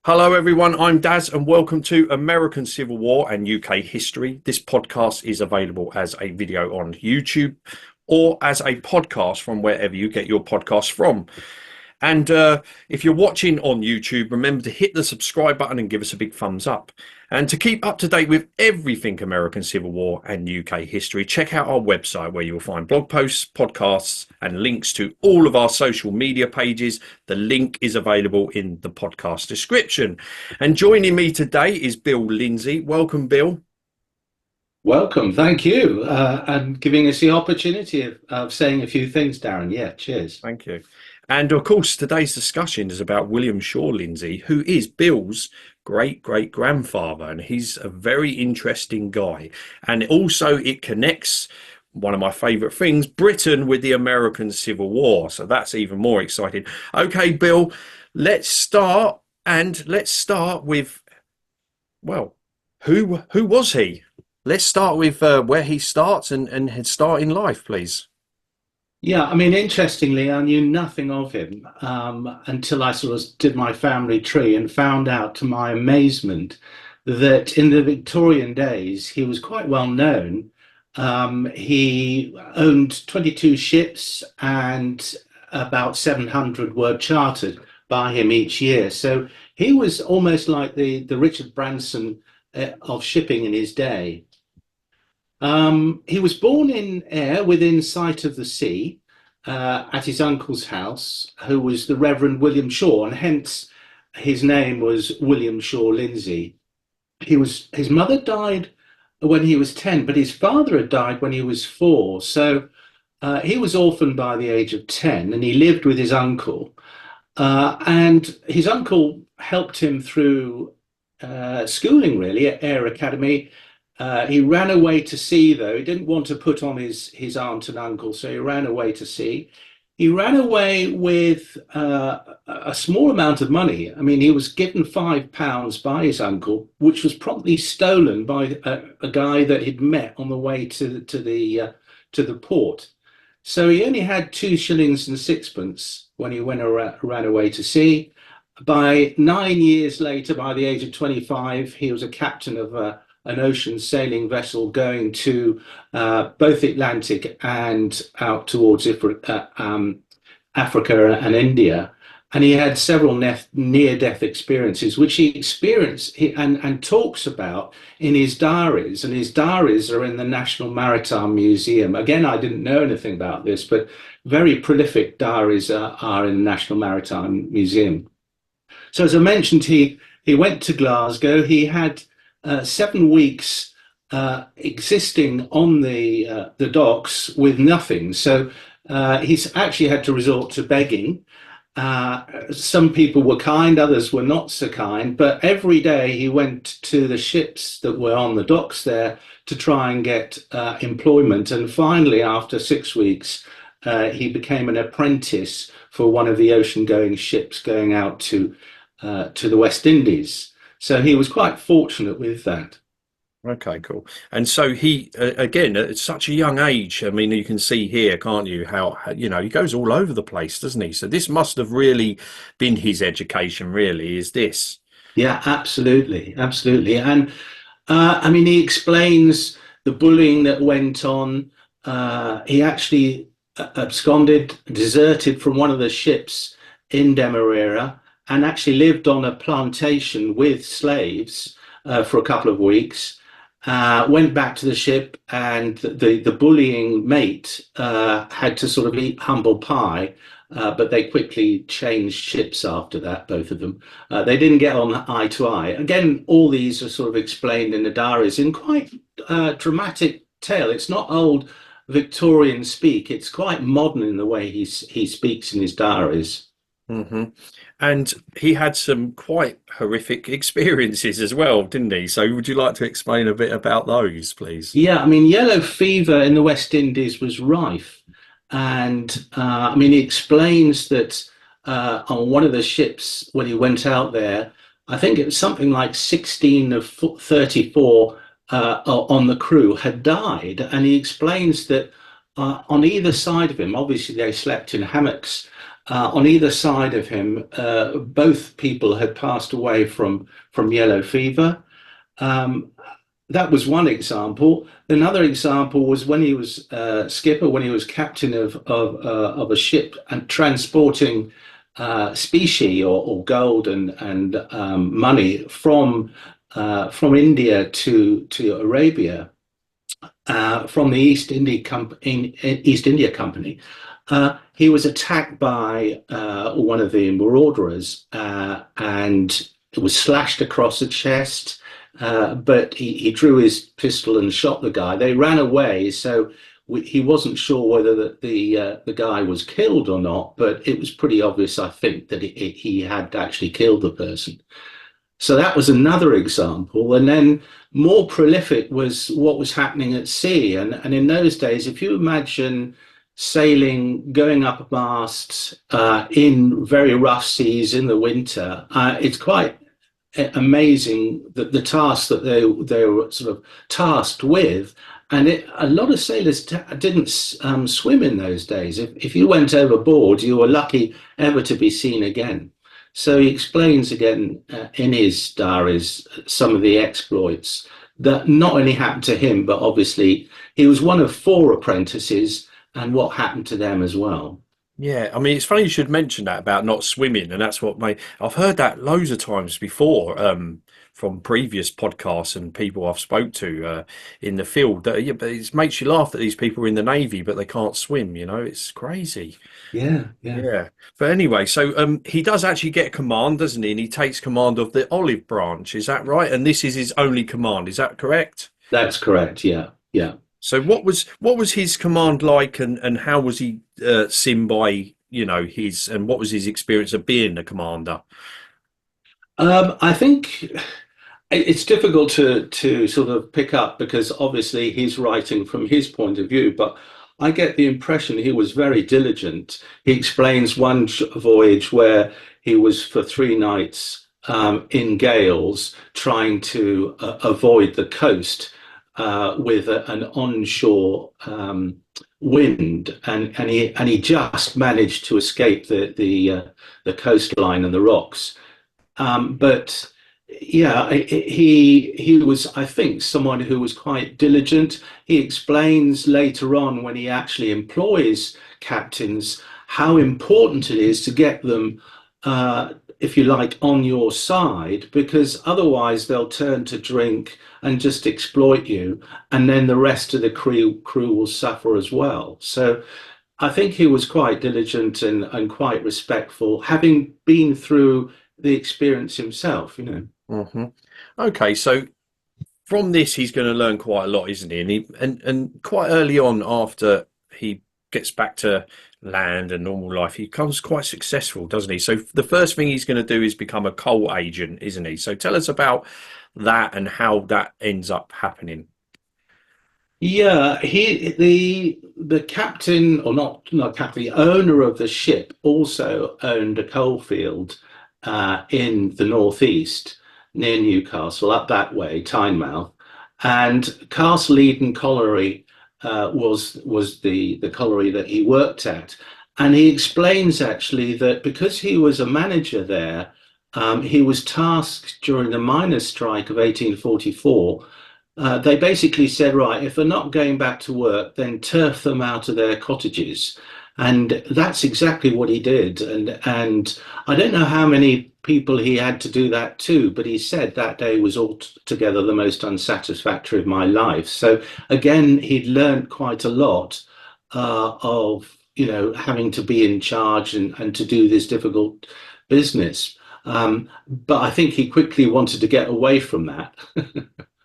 Hello, everyone. I'm Daz, and welcome to American Civil War and UK History. This podcast is available as a video on YouTube or as a podcast from wherever you get your podcasts from. And if you're watching on YouTube, remember to hit the subscribe button and give us a big thumbs up. And to keep up to date with everything American Civil War and UK history, check out our website where you'll find blog posts, podcasts, and links to all of our social media pages. The link is available in the podcast description. And joining me today is Bill Lindsay. Welcome, Bill. Welcome, thank you, and giving us the opportunity of saying a few things, Darren. Yeah, cheers. Thank you. And of course, today's discussion is about William Schaw Lindsay, who is Bill's great-great-grandfather, and he's a very interesting guy. And also it connects one of my favourite things, Britain with the American Civil War. So that's even more exciting. Okay, Bill, let's start with, well, who was he? Let's start with where he starts and his start in life, please. Yeah, I mean, interestingly, I knew nothing of him until I sort of did my family tree and found out, to my amazement, that in the Victorian days he was quite well known. He owned 22 ships, and about 700 were chartered by him each year. So he was almost like the Richard Branson of shipping in his day. He was born in Ayr, within sight of the sea, at his uncle's house, who was the Reverend William Schaw, and hence his name was William Schaw Lindsay. His mother died when he was 10, but his father had died when he was 4. So he was orphaned by the age of 10, and he lived with his uncle. And his uncle helped him through schooling, really, at Ayr Academy. He ran away to sea, though. He didn't want to put on his aunt and uncle, so he ran away to sea. He ran away with a small amount of money. I mean, he was given £5 by his uncle, which was promptly stolen by a guy that he'd met on the way to the port. So he only had 2 shillings and sixpence when he ran away to sea. By 9 years later, by the age of 25, he was a captain of an ocean sailing vessel going to both the Atlantic and out towards Africa and India. And he had several near-death experiences, which he experienced and talks about in his diaries. And his diaries are in the National Maritime Museum. Again, I didn't know anything about this, but very prolific diaries are in the National Maritime Museum. So as I mentioned, he went to Glasgow. He had 7 weeks existing on the docks with nothing. So he's actually had to resort to begging. Some people were kind, others were not so kind, but every day he went to the ships that were on the docks there to try and get employment. And finally, after 6 weeks, he became an apprentice for one of the ocean-going ships going out to the West Indies. So he was quite fortunate with that. Okay, cool. And so he, again, at such a young age, I mean, you can see here, can't you, how, he goes all over the place, doesn't he? So this must have really been his education, really, is this? Yeah, absolutely. Absolutely. And I mean, he explains the bullying that went on. He actually absconded, deserted from one of the ships in Demerara, and actually lived on a plantation with slaves for a couple of weeks, went back to the ship, and the bullying mate had to sort of eat humble pie, but they quickly changed ships after that, both of them. They didn't get on eye to eye. Again, all these are sort of explained in the diaries in quite dramatic tale. It's not old Victorian speak. It's quite modern in the way he speaks in his diaries. Hmm. And he had some quite horrific experiences as well, didn't he? So would you like to explain a bit about those, please? Yeah, I mean, yellow fever in the West Indies was rife. And I mean, he explains that on one of the ships, when he went out there, I think it was something like 16 of 34 on the crew had died. And he explains that on either side of him, obviously they slept in hammocks, On either side of him, both people had passed away from yellow fever. Um, that was one example. Another example was when he was skipper, when he was captain of a ship and transporting specie or gold and money from India to Arabia from the East India Company. He was attacked by one of the marauders and it was slashed across the chest. But he drew his pistol and shot the guy. They ran away, so he wasn't sure whether the guy was killed or not. But it was pretty obvious, I think, that he had actually killed the person. So that was another example. And then more prolific was what was happening at sea. And in those days, if you imagine sailing, going up a mast in very rough seas in the winter, it's quite amazing that the task that they were sort of tasked with. And a lot of sailors didn't swim in those days. If you went overboard, you were lucky ever to be seen again. So he explains again in his diaries some of the exploits that not only happened to him, but obviously he was one of four apprentices and what happened to them as well. Yeah, I mean, it's funny you should mention that about not swimming, and that's what made I've heard that loads of times before, from previous podcasts and people I've spoke to in the field. That, yeah, but it makes you laugh that these people are in the Navy, but they can't swim. You know, it's crazy. Yeah, yeah, Yeah, but anyway, so he does actually get command, doesn't he? And he takes command of the Olive Branch. Is that right? And this is his only command. Is that correct? that's correct. Yeah, yeah. So what was his command like, and how was he seen by his, and what was his experience of being a commander? I think it's difficult to sort of pick up because obviously he's writing from his point of view, but I get the impression he was very diligent. He explains one voyage where he was for 3 nights in gales trying to avoid the coast with an onshore wind, and he just managed to escape the coastline and the rocks. But yeah, he was, I think, someone who was quite diligent. He explains later on when he actually employs captains how important it is to get them, if you like, on your side, because otherwise they'll turn to drink and just exploit you, and then the rest of the crew will suffer as well. So I think he was quite diligent and quite respectful, having been through the experience himself. Hmm. Okay, so from this he's going to learn quite a lot, isn't he? And quite early on, after he gets back to land and normal life, he becomes quite successful, doesn't he? So the first thing he's going to do is become a coal agent, isn't he? So tell us about that and how that ends up happening. Yeah, the captain, or not captain, the owner of the ship also owned a coal field in the northeast near Newcastle, up that way, Tynemouth, and Castle Eden Colliery was the colliery that he worked at, and he explains actually that because he was a manager there, he was tasked during the miners' strike of 1844. They basically said, right, if they're not going back to work, then turf them out of their cottages. And that's exactly what he did. And I don't know how many people he had to do that to, but he said that day was altogether the most unsatisfactory of my life. So again, he'd learned quite a lot of, having to be in charge and to do this difficult business. But I think he quickly wanted to get away from that.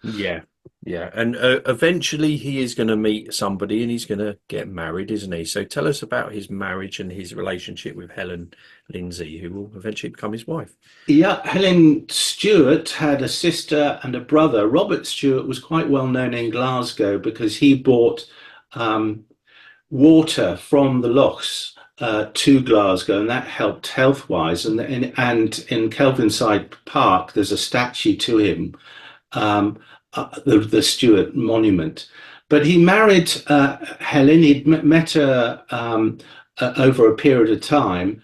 Yeah, yeah, and eventually he is going to meet somebody and he's going to get married, isn't he? So tell us about his marriage and his relationship with Helen Lindsay, who will eventually become his wife. Yeah, Helen Stewart had a sister and a brother. Robert Stewart was quite well known in Glasgow because he brought um, water from the lochs to Glasgow, and that helped health-wise. And in Kelvinside Park, there's a statue to him, the Stewart Monument. But he married Helen. He'd met her over a period of time.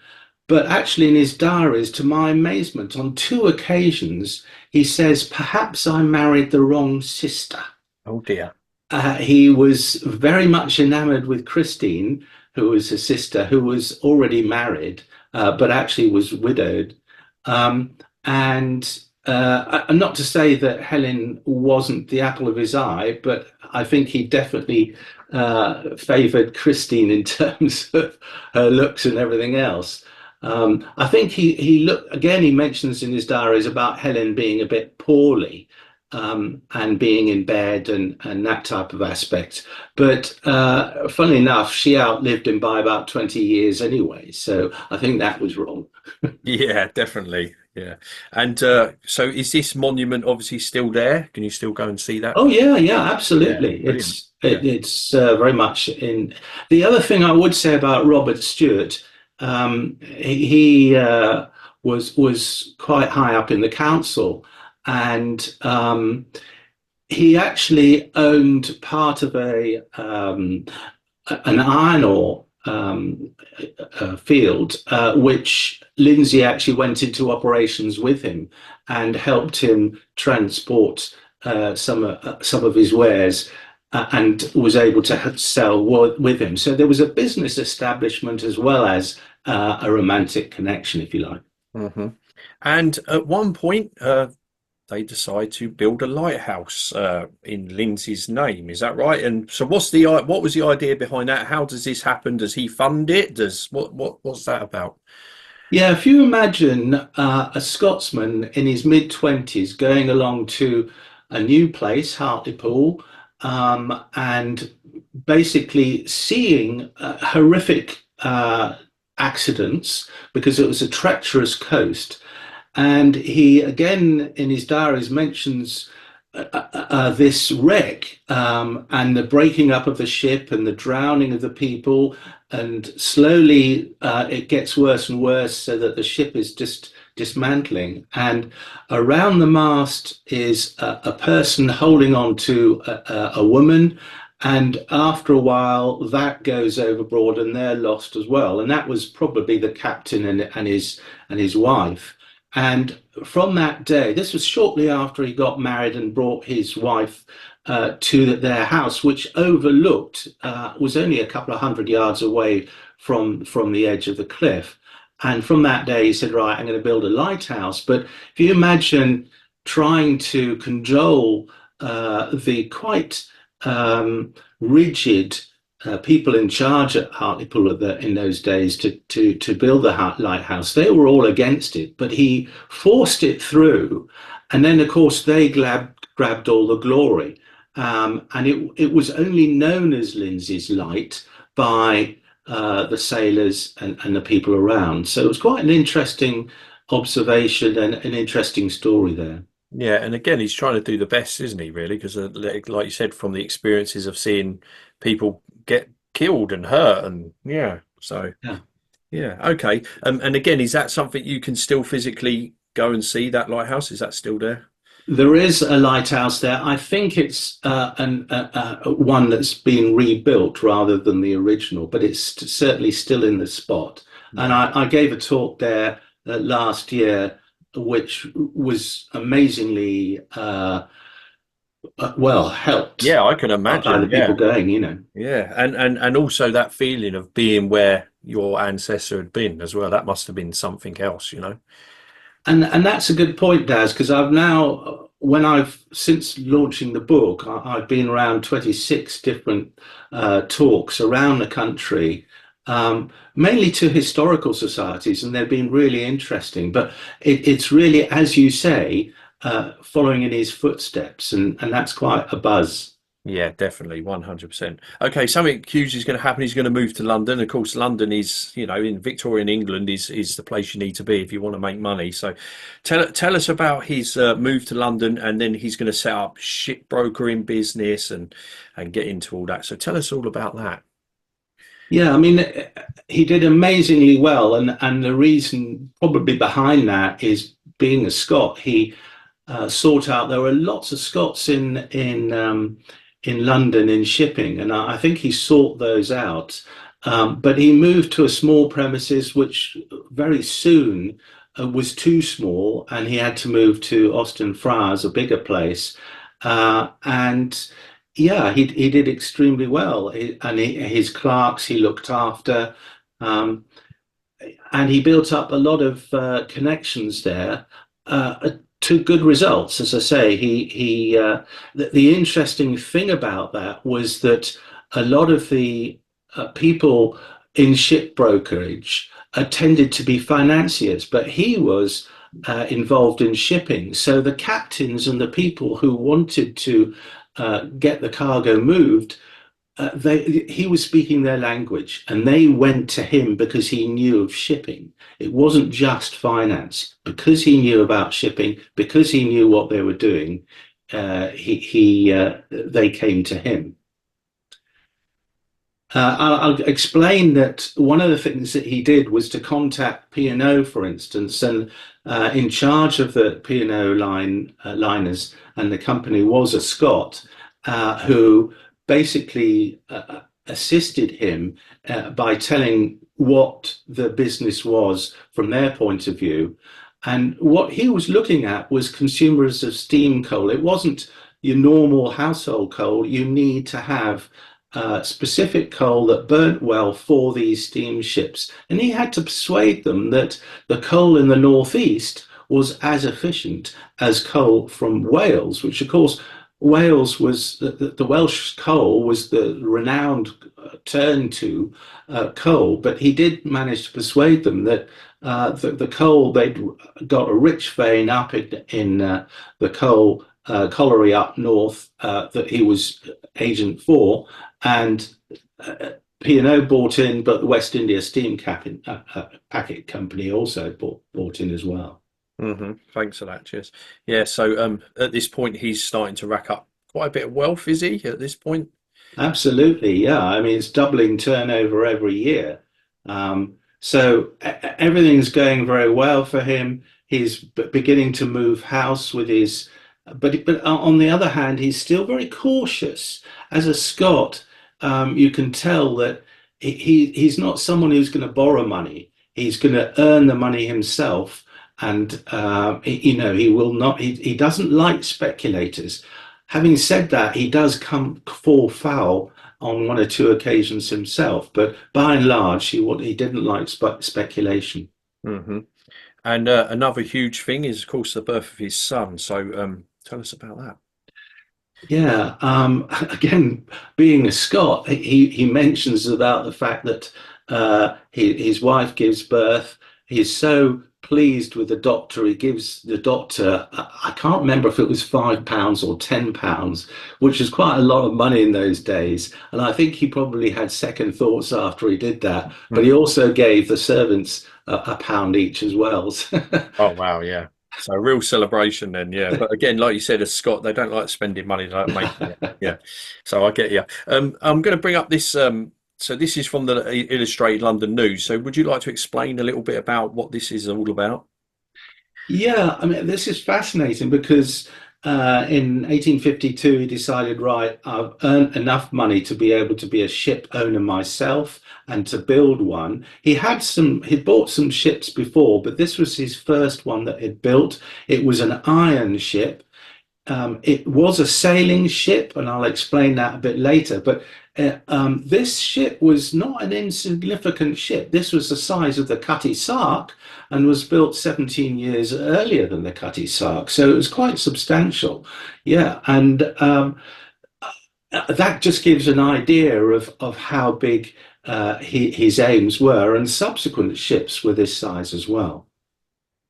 But actually, in his diaries, to my amazement, on two occasions, he says, "Perhaps I married the wrong sister." Oh dear. He was very much enamored with Christine, who was his sister, who was already married, but actually was widowed. Um, and not to say that Helen wasn't the apple of his eye, but I think he definitely favored Christine in terms of her looks and everything else. I think he looked again. He mentions in his diaries about Helen being a bit poorly, and being in bed and that type of aspect. But funnily enough, she outlived him by about 20 years anyway. So I think that was wrong. Yeah, definitely. Yeah. And so is this monument obviously still there? Can you still go and see that? Oh yeah, yeah, Yeah, absolutely. brilliant. Yeah. It's very much in. The other thing I would say about Robert Stewart, he was quite high up in the council, and he actually owned part of a an iron ore field, which Lindsay actually went into operations with him and helped him transport some of his wares. And was able to sell with him. So there was a business establishment as well as a romantic connection, if you like. Hmm. And at one point, they decide to build a lighthouse in Lindsay's name. Is that right? And so, what was the idea behind that? How does this happen? Does he fund it? Does what's that about? Yeah, if you imagine a Scotsman in his mid-20s going along to a new place, Hartlepool, and basically seeing horrific accidents because it was a treacherous coast. And he, again, in his diaries, mentions this wreck, and the breaking up of the ship and the drowning of the people. And slowly it gets worse and worse so that the ship is just dismantling. And around the mast is a person holding on to a woman. And after a while, that goes overboard and they're lost as well. And that was probably the captain and his wife. And from that day, this was shortly after he got married and brought his wife to their house, which overlooked was only a couple of hundred yards away from the edge of the cliff. And from that day, he said, "Right, I'm going to build a lighthouse." But if you imagine trying to cajole the quite rigid people in charge at Hartlepool in those days to build the lighthouse, they were all against it, but he forced it through. And then, of course, they grabbed all the glory. And it was only known as Lindsay's Light by the sailors and the people around. So it was quite an interesting observation and an interesting story there. Yeah, and again, he's trying to do the best, isn't he? Really, because like you said, from the experiences of seeing people get killed and hurt, and yeah, so Yeah. yeah, okay. And again, is that something you can still physically go and see that lighthouse? Is that still there? There is a lighthouse there. I think it's one that's been rebuilt rather than the original, but it's certainly still in the spot. And Right. I gave a talk there last year, which was amazingly well helped Yeah, I can by the imagine. people Yeah, going. yeah, and also that feeling of being where your ancestor had been as well. That must have been something else. And that's a good point, Daz, because I've now, when I've since launching the book, I've been around 26 different talks around the country, mainly to historical societies, and they've been really interesting. But it's really, as you say, following in his footsteps, and that's quite a buzz. Yeah, definitely, 100%. Okay, something huge is going to happen. He's going to move to London. Of course, London is, in Victorian England is the place you need to be if you want to make money. So, tell us about his move to London, and then he's going to set up shipbrokering business and get into all that. So, tell us all about that. Yeah, I mean, he did amazingly well, and the reason probably behind that is being a Scot. He sought out. There were lots of Scots in London in shipping, and I think he sought those out. But he moved to a small premises, which very soon was too small, and he had to move to Austin Friars, a bigger place. And yeah, he did extremely well. His clerks he looked after, um, and he built up a lot of connections there. To good results, as I say, the interesting thing about that was that a lot of the people in ship brokerage tended to be financiers, but he was involved in shipping. So the captains and the people who wanted to get the cargo moved, he was speaking their language, and they went to him because he knew of shipping. It wasn't just finance. Because he knew about shipping, because he knew what they were doing, they came to him. I'll explain that one of the things that he did was to contact P&O, for instance, and in charge of the P&O liners and the company was a Scot who basically assisted him by telling what the business was from their point of view. And what he was looking at was consumers of steam coal. It wasn't your normal household coal. You need to have specific coal that burnt well for these steamships. And he had to persuade them that the coal in the northeast was as efficient as coal from Wales, which of course Wales was the Welsh coal was the renowned turn to coal, but he did manage to persuade them that the coal they'd got a rich vein up in the coal colliery up north that he was agent for, and P&O bought in, but the West India Steam Packet Company also bought in as well. Mm-hmm. Thanks for that. Cheers. Yeah. So at this point, he's starting to rack up quite a bit of wealth, is he? At this point? Absolutely, yeah. I mean, it's doubling turnover every year. So everything's going very well for him. He's beginning to move house with his, but on the other hand, he's still very cautious. As a Scot, you can tell that he's not someone who's going to borrow money. He's going to earn the money himself, and he will not. He doesn't like speculators. Having said that, he does fall foul on one or two occasions himself, but by and large, he didn't like speculation. Mm-hmm. And another huge thing is, of course, the birth of his son. So tell us about that. Yeah, again, being a Scot, he mentions about the fact that his wife gives birth. He's so pleased with the doctor. He gives the doctor, I can't remember if it was £5 or £10, which is quite a lot of money in those days. And I think he probably had second thoughts after he did that. But he also gave the servants a pound each as well. Oh, wow. Yeah. So a real celebration then, yeah. But again, like you said, as Scott, they don't like spending money, they like making it. Yeah. So I get you. I'm going to bring up this. So this is from the Illustrated London News. So would you like to explain a little bit about what this is all about? Yeah, I mean, this is fascinating because in 1852 he decided, right, I've earned enough money to be able to be a ship owner myself and to build one. He'd bought some ships before, but this was his first one that he'd built. It was an iron ship. It was a sailing ship, and I'll explain that a bit later. But this ship was not an insignificant ship. This was the size of the Cutty Sark and was built 17 years earlier than the Cutty Sark. So it was quite substantial. Yeah, and that just gives an idea of how big his aims were, and subsequent ships were this size as well.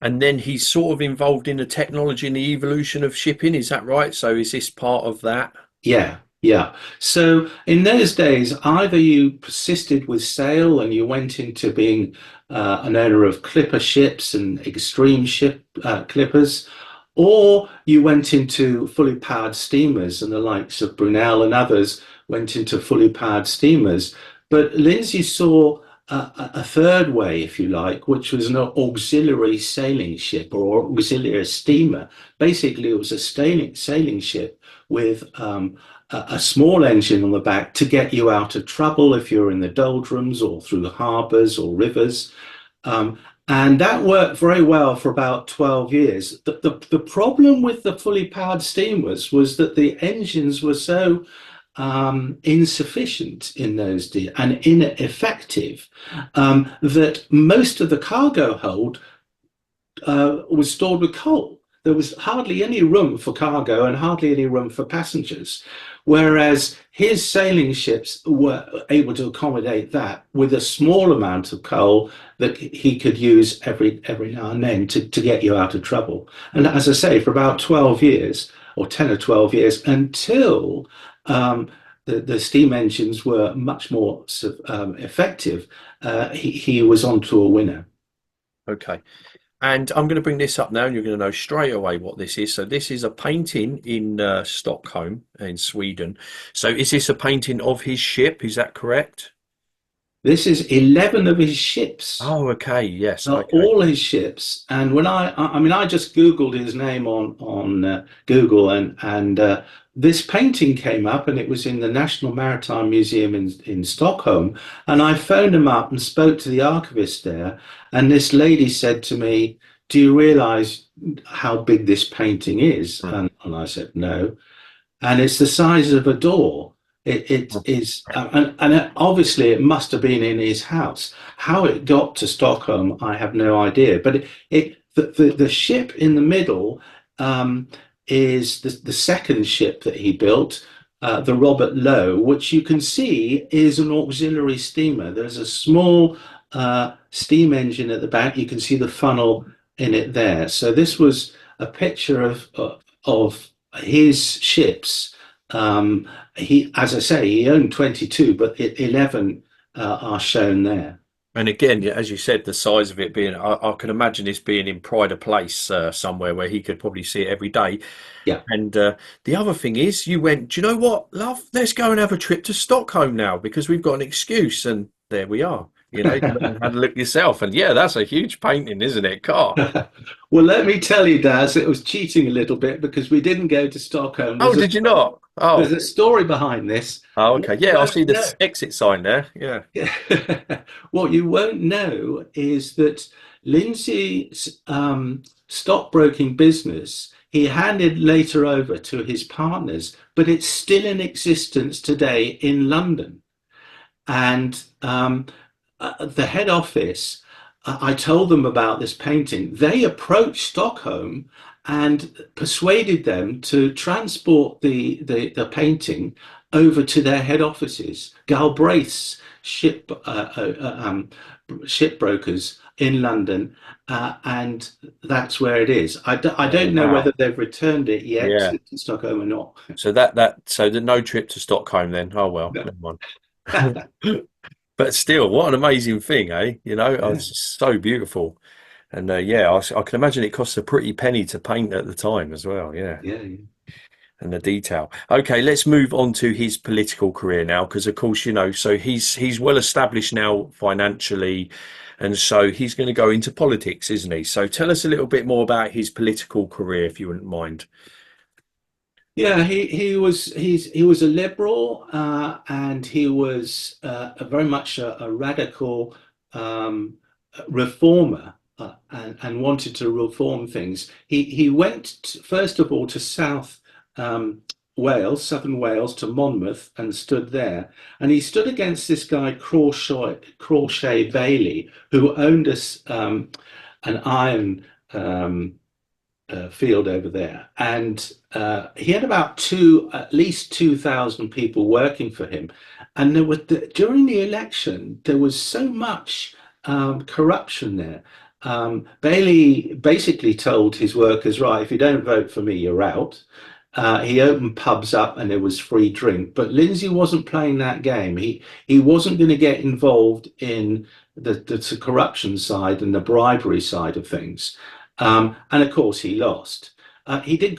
And then he's sort of involved in the technology and the evolution of shipping. Is that right? So is this part of that? Yeah, yeah. So in those days, either you persisted with sail and you went into being an owner of clipper ships and extreme ship clippers, or you went into fully powered steamers, and the likes of Brunel and others went into fully powered steamers. But Lindsay saw a third way, if you like, which was an auxiliary sailing ship or auxiliary steamer. Basically, it was a sailing ship with a small engine on the back to get you out of trouble if you're in the doldrums or through harbors or rivers. Um, and that worked very well for about 12 years. The problem with the fully powered steamers was that the engines were so insufficient in those days and ineffective that most of the cargo hold was stored with coal. There was hardly any room for cargo and hardly any room for passengers. Whereas his sailing ships were able to accommodate that with a small amount of coal that he could use every now and then to get you out of trouble. And as I say, for about 12 years, or 10 or 12 years, until the steam engines were much more effective, he was onto a winner. Okay. And I'm going to bring this up now, and you're going to know straight away what this is. So this is a painting in Stockholm in Sweden. So is this a painting of his ship? Is that correct? This is 11 of his ships. Oh, okay. Yes. Okay. All his ships. And when I mean, I just Googled his name on Google, and this painting came up, and it was in the National Maritime Museum in Stockholm. And I phoned him up and spoke to the archivist there, and this lady said to me, "Do you realize how big this painting is?" Mm. And I said, "No." And it's the size of a door. It is, and obviously it must have been in his house. How it got to Stockholm, I have no idea. But the ship in the middle is the second ship that he built, the Robert Lowe, which you can see is an auxiliary steamer. There's a small steam engine at the back. You can see the funnel in it there. So this was a picture of his ships. As I say, he owned 22, but 11 are shown there. And again, yeah, as you said, the size of it being, I can imagine this being in pride of place somewhere where he could probably see it every day. Yeah. And the other thing is, you went, do you know what, love? Let's go and have a trip to Stockholm now because we've got an excuse. And there we are. You know, you went and had a look yourself. And yeah, that's a huge painting, isn't it, Car? Well, let me tell you, Daz, it was cheating a little bit because we didn't go to Stockholm. Oh, did you not? There's Oh, a story behind this. oh, What okay. you Yeah, I see won't the exit sign there. Yeah. know, what you won't know is that Lindsay's stockbroking business he handed later over to his partners, but it's still in existence today in London. And the head office, I told them about this painting. They approached Stockholm and persuaded them to transport the painting over to their head offices, Galbraith's shipbrokers in London, and that's where it is. I Oh, don't know wow. whether they've returned it yet Yeah. to Stockholm or not. So so the no trip to Stockholm then. Oh well, No. never mind. But still, what an amazing thing, eh? You know, Yeah, it's just so beautiful. And yeah, I can imagine it cost a pretty penny to paint at the time as well. Yeah, yeah, yeah. and the detail. Okay, let's move on to his political career now, because of course, you know, so he's well established now financially, and so he's going to go into politics, isn't he? So tell us a little bit more about his political career, if you wouldn't mind. Yeah, he was a liberal, and he was very much a radical reformer, and wanted to reform things. He went first of all to South um, Wales, Southern Wales, to Monmouth, and stood there. And he stood against this guy Crawshay Bailey, who owned us an iron. Field over there, and he had at least 2,000 people working for him. And during the election, there was so much corruption there. Bailey basically told his workers, "Right, if you don't vote for me, you're out." He opened pubs up, and there was free drink. But Lindsay wasn't playing that game. He wasn't going to get involved in the corruption side and the bribery side of things. And of course, he lost. He did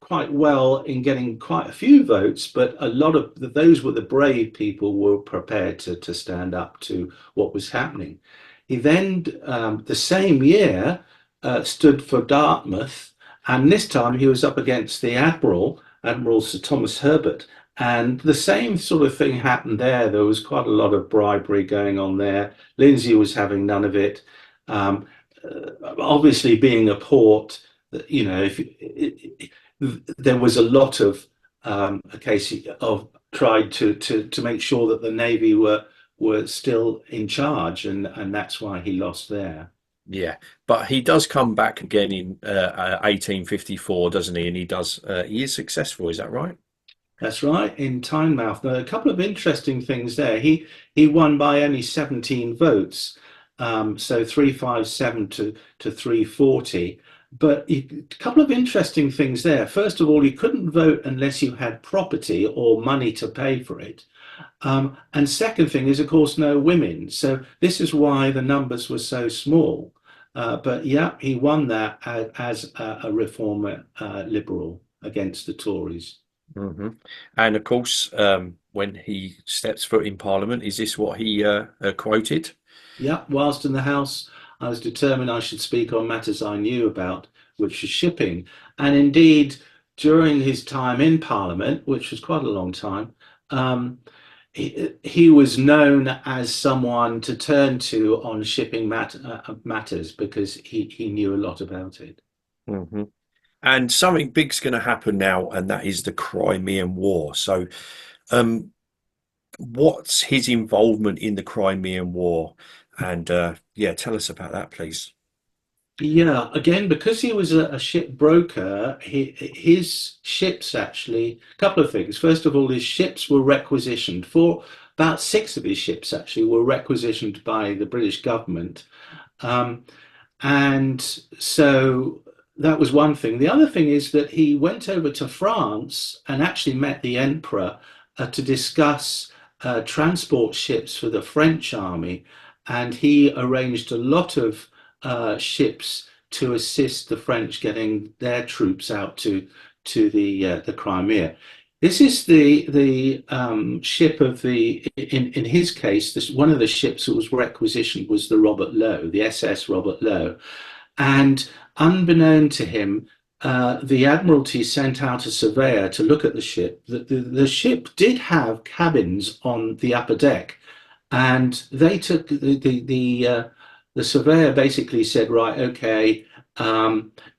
quite well in getting quite a few votes, but a lot of those were the brave people who were prepared to stand up to what was happening. He then, the same year, stood for Dartmouth, and this time he was up against the Admiral Sir Thomas Herbert. And the same sort of thing happened there. There was quite a lot of bribery going on there. Lindsay was having none of it. Obviously, being a port, there was a lot of a case of tried to make sure that the Navy were still in charge, and that's why he lost there. Yeah, but he does come back again in 1854, doesn't he? And he is successful. Is that right? That's right, in Tynemouth. Now, a couple of interesting things there. He won by only 17 votes, so 357 to 340. But a couple of interesting things there. First of all, you couldn't vote unless you had property or money to pay for it. And second thing is, of course, no women. So this is why the numbers were so small. But yeah, he won that as a reformer liberal against the Tories. Hmm. And of course, when he steps foot in Parliament, is this what he quoted? Yeah, whilst in the House, I was determined I should speak on matters I knew about, which was shipping. And indeed, during his time in Parliament, which was quite a long time, um, he was known as someone to turn to on shipping matters because he knew a lot about it. Hmm. And something big's going to happen now, and that is the Crimean War. So, um, what's his involvement in the Crimean War? And yeah, tell us about that, please. Yeah, again, because he was a ship broker, his ships actually, a couple of things. First of all, his ships were requisitioned for about six of his ships actually were requisitioned by the British government. Um, and so that was one thing. The other thing is that he went over to France and actually met the emperor to discuss transport ships for the French army. And he arranged a lot of ships to assist the French getting their troops out to the Crimea. This is the ship of the in his case. This one of the ships that was requisitioned was the Robert Lowe, the SS Robert Lowe, and unbeknown to him, the Admiralty sent out a surveyor to look at the ship. The ship did have cabins on the upper deck, and they took the surveyor basically said, right, okay,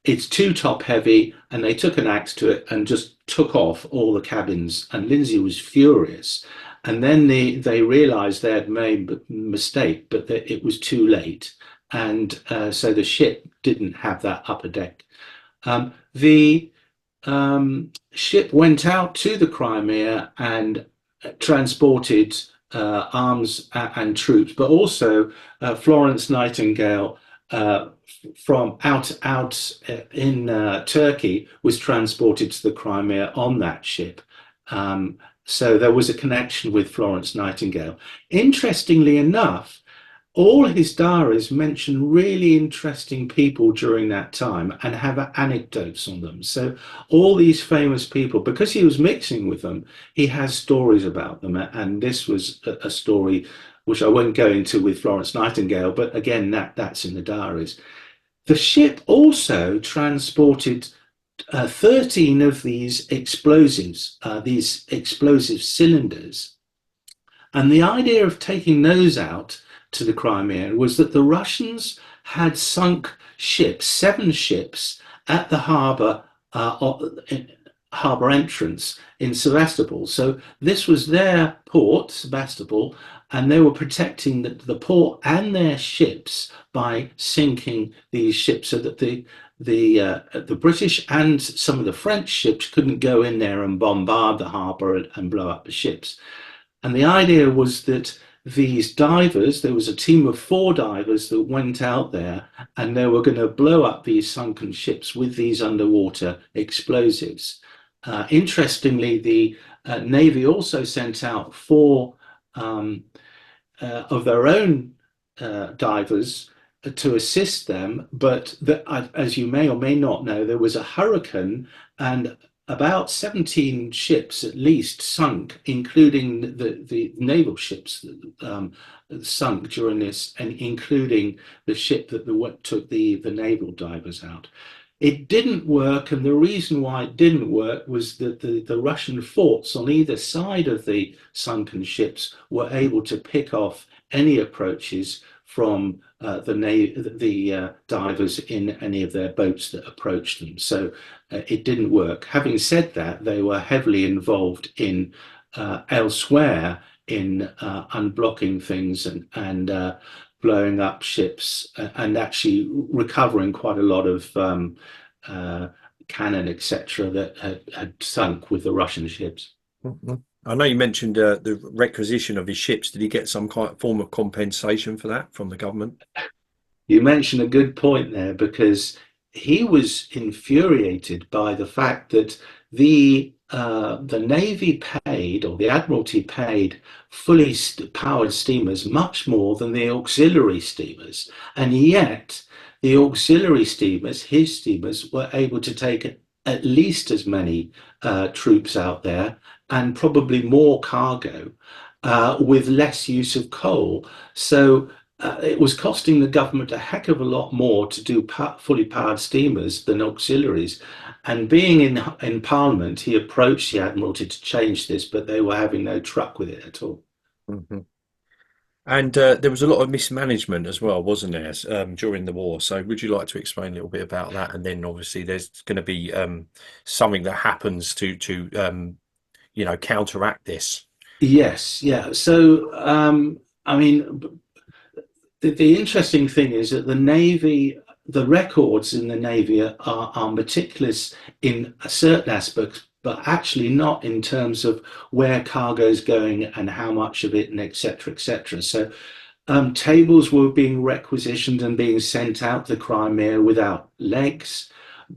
it's too top heavy, and they took an axe to it and just took off all the cabins. And Lindsay was furious. And then they realised they had made a mistake, but that it was too late, and so the ship didn't have that upper deck. The ship went out to the Crimea and transported arms and troops, but also Florence Nightingale from out in Turkey was transported to the Crimea on that ship. So there was a connection with Florence Nightingale. Interestingly enough, all his diaries mention really interesting people during that time and have anecdotes on them. So all these famous people, because he was mixing with them, he has stories about them. And this was a story which I won't go into with Florence Nightingale, but again, that's in the diaries. The ship also transported 13 of these explosive cylinders. And the idea of taking those out to the Crimea was that the Russians had sunk ships, seven ships, at the harbour entrance in Sevastopol. So this was their port, Sevastopol, and they were protecting the port and their ships by sinking these ships so that the British and some of the French ships couldn't go in there and bombard the harbour and blow up the ships. And the idea was that these divers, there was a team of four divers that went out there and they were going to blow up these sunken ships with these underwater explosives. Interestingly, the Navy also sent out four of their own divers to assist them, but as you may or may not know, there was a hurricane and about 17 ships at least sunk, including the naval ships that sunk during this, and including the ship that took the naval divers out. It didn't work, and the reason why it didn't work was that the Russian forts on either side of the sunken ships were able to pick off any approaches from the divers in any of their boats that approached them. So it didn't work. Having said that, they were heavily involved in elsewhere in unblocking things and blowing up ships and actually recovering quite a lot of uh, cannon, etc., that had sunk with the Russian ships. Mhm. I know you mentioned the requisition of his ships. Did he get some kind of form of compensation for that from the government? You mentioned a good point there because he was infuriated by the fact that the Navy paid, or the Admiralty paid, fully powered steamers much more than the auxiliary steamers, and yet the auxiliary steamers, his steamers, were able to take at least as many troops out there and probably more cargo with less use of coal. So it was costing the government a heck of a lot more to do fully powered steamers than auxiliaries. And being in Parliament, he approached the Admiralty to change this, but they were having no truck with it at all. Mhm. And there was a lot of mismanagement as well, wasn't there, during the war? So would you like to explain a little bit about that? And then obviously there's going to be something that happens to counteract this. Yes, yeah. So, I mean, the interesting thing is that the Navy, the records in the Navy are meticulous in certain aspects, but actually not in terms of where cargo is going and how much of it, and etc., etc. So tables were being requisitioned and being sent out to Crimea without legs.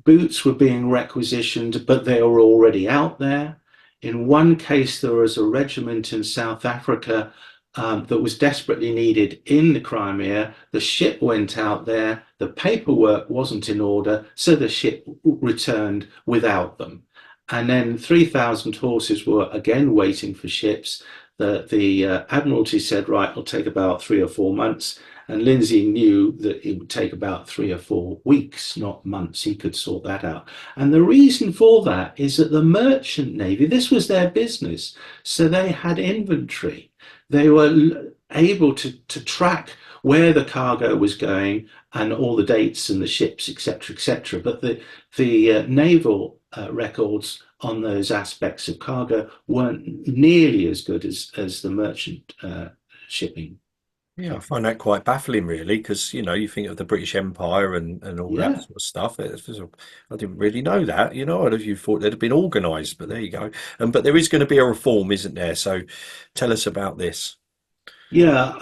Boots were being requisitioned, but they were already out there. In one case, there was a regiment in South Africa that was desperately needed in the Crimea. The ship went out there, the paperwork wasn't in order, so the ship returned without them. And then 3,000 horses were again waiting for ships. The Admiralty said, right, it'll take about 3 or 4 months. And Lindsay knew that it would take about 3 or 4 weeks, not months. He could sort that out. And the reason for that is that the merchant navy, this was their business. So they had inventory. They were able to track where the cargo was going and all the dates and the ships, etc., etc. But the naval records on those aspects of cargo weren't nearly as good as the merchant shipping. Yeah, I find that quite baffling, really, because you think of the British Empire and all that Yeah. sort of stuff. I didn't really know that. I'd have you thought they'd have been organised, but there you go. But there is going to be a reform, isn't there? So tell us about this. Yeah,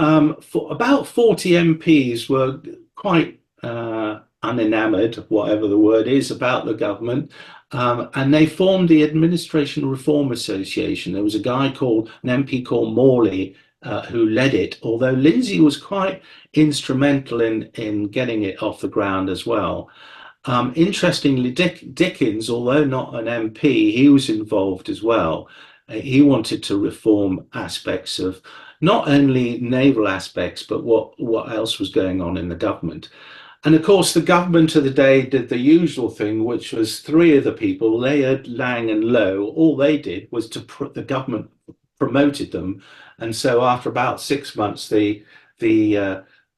for about 40 MPs were quite unenamored, whatever the word is, about the government, and they formed the Administration Reform Association. There was a guy called an MP called Morley who led it, although Lindsay was quite instrumental in getting it off the ground as well. Interestingly, Dickens, although not an MP, he was involved as well. He wanted to reform aspects of not only naval aspects, but what else was going on in the government. And of course, the government of the day did the usual thing, which was three of the people, Laird, Lang, and Lowe. All they did was the government promoted them, and so after about 6 months, the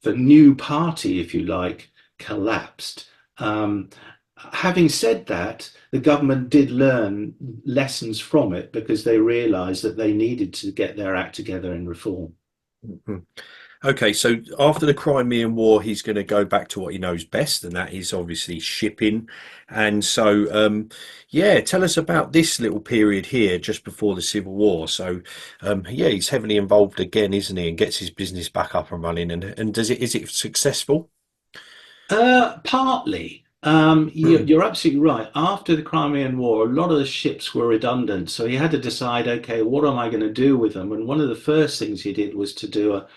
new party, if you like, collapsed. Um, Having said that, the government did learn lessons from it because they realised that they needed to get their act together in reform. Mhm. Okay, so after the Crimean War, he's going to go back to what he knows best, and that is obviously shipping. And so, yeah, tell us about this little period here just before the Civil War. So, yeah, he's heavily involved again, isn't he? And gets his business back up and running. And is it successful? Partly. Mm. You're absolutely right. After the Crimean War, a lot of the ships were redundant, so he had to decide, okay, what am I going to do with them? And one of the first things he did was to do a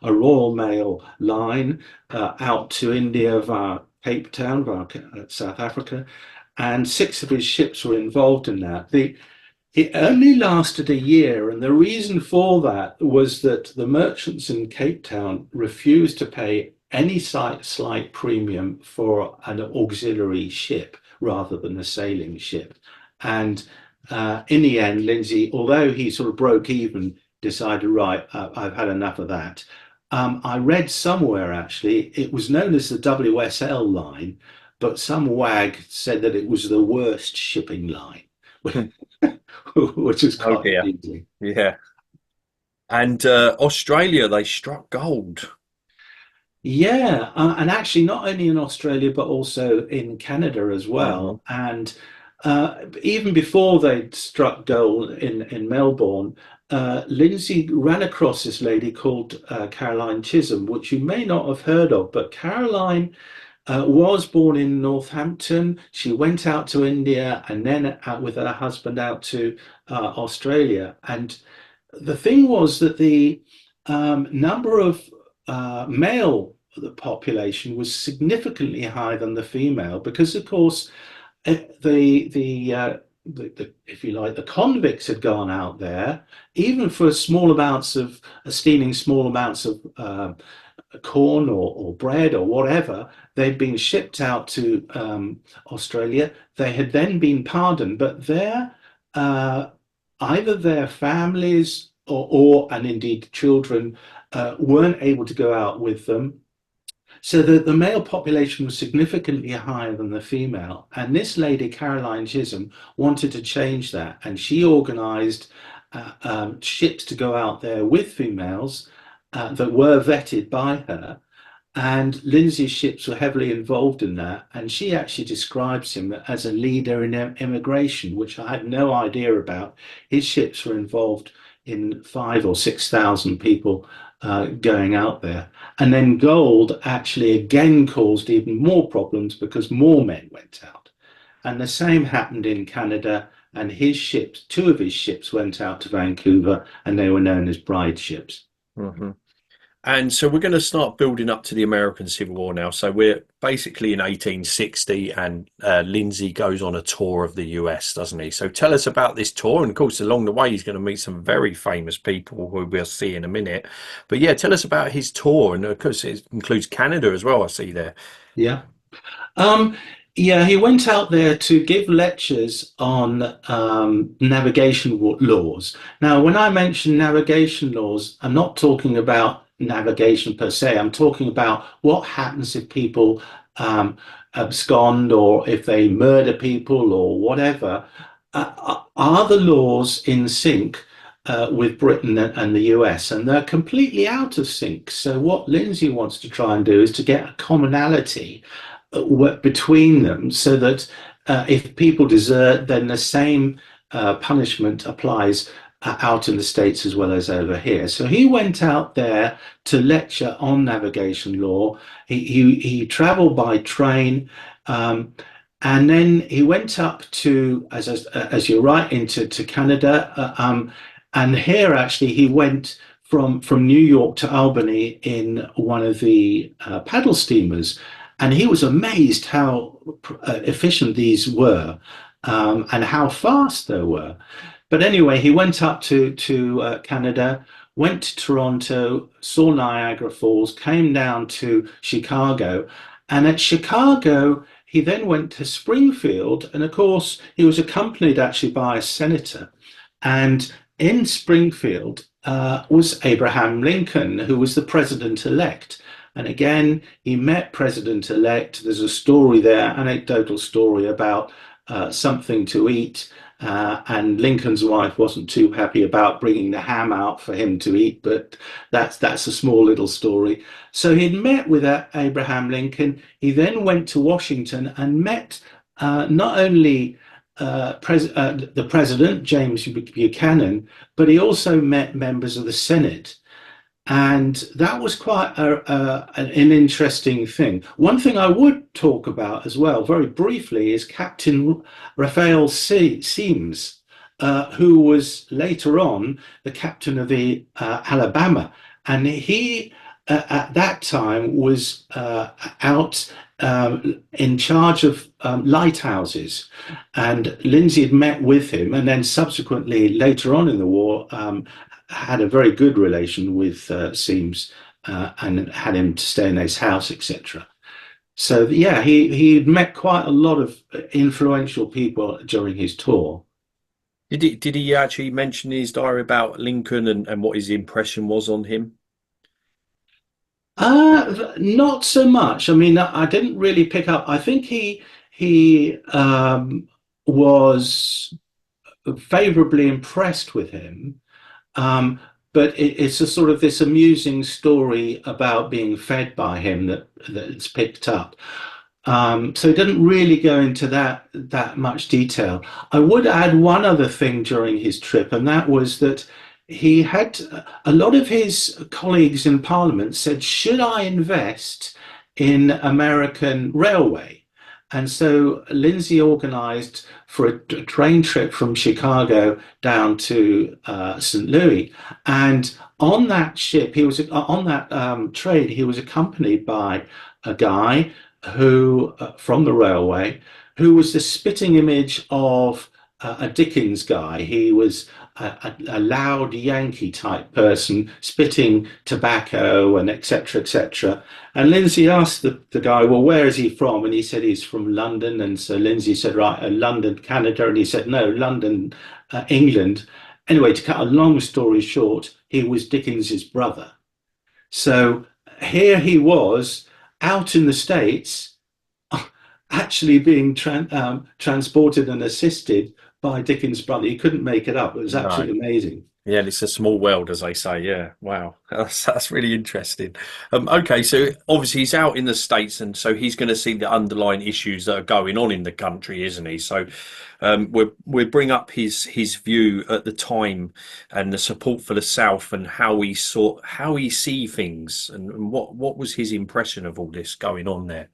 Royal Mail line out to India via Cape Town, via South Africa, and 6 of his ships were involved in that. It only lasted a year, and the reason for that was that the merchants in Cape Town refused to pay any slight premium for an auxiliary ship rather than a sailing ship. And in the end, Lindsay, although he sort of broke even, decided, right, I've had enough of that. I read somewhere actually, it was known as the WSL line, but some wag said that it was the worst shipping line, which is Oh quite dear. amusing. Yeah. And Australia, they struck gold. Yeah, and actually, not only in Australia but also in Canada as Hmm. well. And even before they'd struck gold in Melbourne, Lindsay ran across this lady called Caroline Chisholm, which you may not have heard of, but Caroline was born in Northampton. She went out to India and then out with her husband out to Australia. And the thing was that the number of male population was significantly higher than the female because, of course, the if you like, the convicts had gone out there, even for small amounts of stealing small amounts of corn or bread or whatever. They'd been shipped out to Australia. They had then been pardoned, but uh, either their families and indeed children weren't able to go out with them. So the male population was significantly higher than the female. And this lady, Caroline Chisholm, wanted to change that. And she organized ships to go out there with females that were vetted by her. And Lindsay's ships were heavily involved in that. And she actually describes him as a leader in immigration, which I had no idea about. His ships were involved in 5 or 6 thousand people going out there. And then gold actually again caused even more problems because more men went out. And the same happened in Canada. And his ships, 2 of his ships went out to Vancouver, and they were known as bride ships. Hmm. And so we're going to start building up to the American Civil War now. So we're basically in 1860, and Lindsay goes on a tour of the US, doesn't he? So tell us about this tour. And of course, along the way, he's going to meet some very famous people who we'll see in a minute. But yeah, tell us about his tour. And of course, it includes Canada as well, I see there. Yeah. Um, yeah, he went out there to give lectures on navigation laws. Now, when I mention navigation laws, I'm not talking about navigation per se. I'm talking about what happens if people abscond or if they murder people or whatever. Are the laws in sync with Britain and the US? And they're completely out of sync. So what Lindsay wants to try and do is to get a commonality between them so that if people desert, then the same punishment applies out in the States as well as over here. So he went out there to lecture on navigation law. He traveled by train. And then he went up to, as you're right, into Canada. And here actually he went from New York to Albany in one of the paddle steamers. And he was amazed how efficient these were and how fast they were. But anyway, he went up to Canada, went to Toronto, saw Niagara Falls, came down to Chicago. And at Chicago, he then went to Springfield. And of course, he was accompanied actually by a senator. And in Springfield was Abraham Lincoln, who was the president elect. And again, he met President-elect. There's a story there, anecdotal story about something to eat. And Lincoln's wife wasn't too happy about bringing the ham out for him to eat, but that's a small little story. So he'd met with Abraham Lincoln. He then went to Washington and met not only the president, James Buchanan, but he also met members of the Senate. And that was quite an interesting thing. One thing I would talk about as well, very briefly, is Captain Raphael Semmes, who was later on the captain of the Alabama. And he at that time was out in charge of lighthouses, and Lindsay had met with him, and then subsequently later on in the war had a very good relation with Siems and had him to stay in his house, etc. So yeah, he met quite a lot of influential people during his tour. Did he actually mention in his diary about Lincoln and what his impression was on him? Not so much. I mean, I didn't really pick up. I think he was favorably impressed with him. Um, but it's a sort of this amusing story about being fed by him that's picked up. So it didn't really go into that much detail. I would add one other thing during his trip, and that was that he had a lot of his colleagues in Parliament said, "Should I invest in American railway?" And so Lindsay organised for a train trip from Chicago down to St. Louis, and on that ship, he was on that train. He was accompanied by a guy who from the railway, who was the spitting image of a Dickens guy. He was a loud Yankee type person, spitting tobacco and etc. etc. And Lindsay asked the guy, "Well, where is he from?" And he said he's from London. And so Lindsay said, "Right, London, Canada." And he said, "No, London, England." Anyway, to cut a long story short, he was Dickens's brother. So here he was out in the States, actually being transported and assisted by Dickens' brother. He couldn't make it up. It was No. absolutely amazing. Yeah, it's a small world, as they say. Yeah, wow, that's really interesting. Okay, so obviously he's out in the States, and so he's going to see the underlying issues that are going on in the country, isn't he? So we'll bring up his view at the time and the support for the South and how he see things and what was his impression of all this going on there.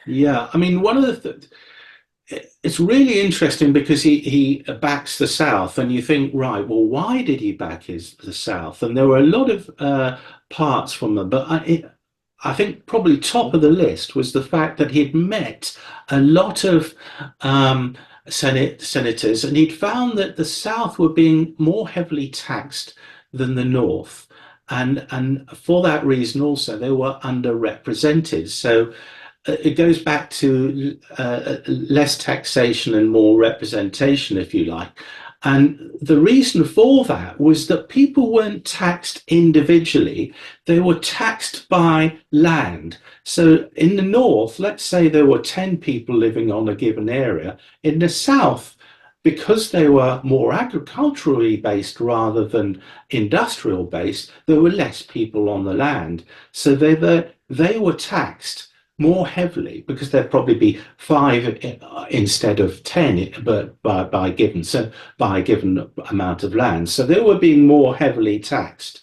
Yeah, I mean, one of it's really interesting because he backs the South, and you think, right, well, why did he back the South? And there were a lot of parts from them, but I think probably top of the list was the fact that he'd met a lot of senators, and he'd found that the South were being more heavily taxed than the North, and for that reason also they were underrepresented. So it goes back to less taxation and more representation, if you like. And the reason for that was that people weren't taxed individually, they were taxed by land. So in the north, let's say there were 10 people living on a given area. In the south, because they were more agriculturally based rather than industrial based, there were less people on the land. So they were taxed more heavily because there'd probably be five instead of 10, but by a given amount of land. So they were being more heavily taxed.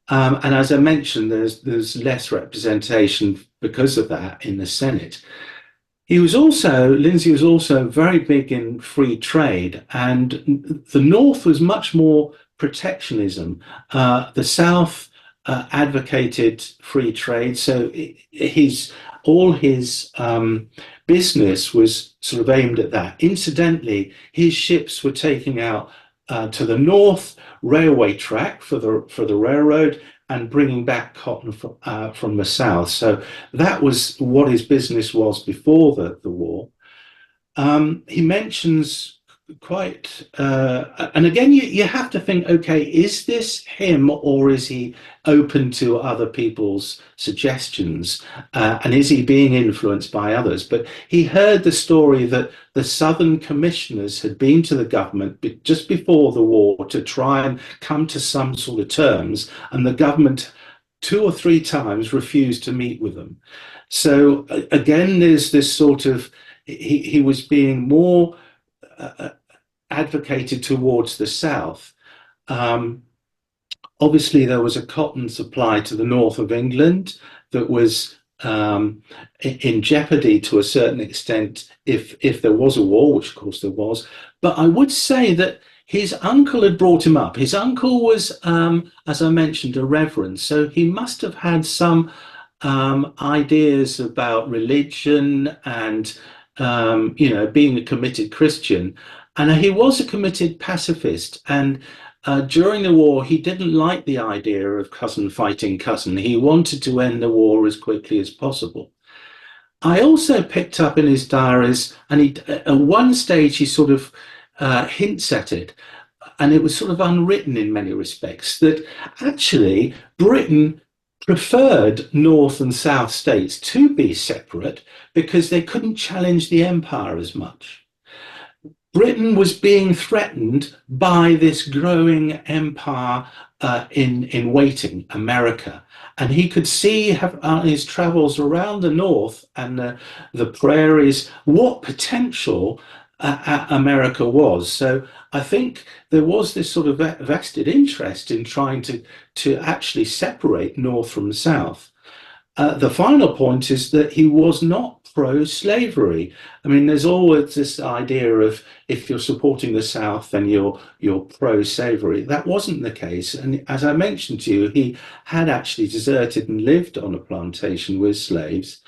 And as I mentioned, there's less representation because of that in the Senate. Lindsay was also very big in free trade, and the North was much more protectionism. The South advocated free trade, so all his business was sort of aimed at that. Incidentally, his ships were taking out to the north railway track for the railroad and bringing back cotton from the south. So that was what his business was before the war. He mentions quite, and again, you have to think, okay, is this him or is he open to other people's suggestions? And is he being influenced by others? But he heard the story that the Southern commissioners had been to the government just before the war to try and come to some sort of terms, and the government two or three times refused to meet with them. So again, there's this sort of, he was being more advocated towards the south. Obviously, there was a cotton supply to the north of England that was in jeopardy to a certain extent if there was a war, which of course there was. But I would say that his uncle had brought him up. His uncle was, as I mentioned, a reverend, so he must have had some ideas about religion and being a committed Christian. And he was a committed pacifist. And during the war, he didn't like the idea of cousin fighting cousin. He wanted to end the war as quickly as possible. I also picked up in his diaries, and at one stage he sort of hints at it, and it was sort of unwritten in many respects, that actually Britain preferred North and South states to be separate because they couldn't challenge the empire as much. Britain was being threatened by this growing empire in waiting, America. And he could see on his travels around the north and the prairies what potential America was. So I think there was this sort of vested interest in trying to actually separate North from South. The final point is that he was not pro-slavery. I mean, there's always this idea of if you're supporting the South, then you're pro-slavery. That wasn't the case. And as I mentioned to you, he had actually deserted and lived on a plantation with slaves.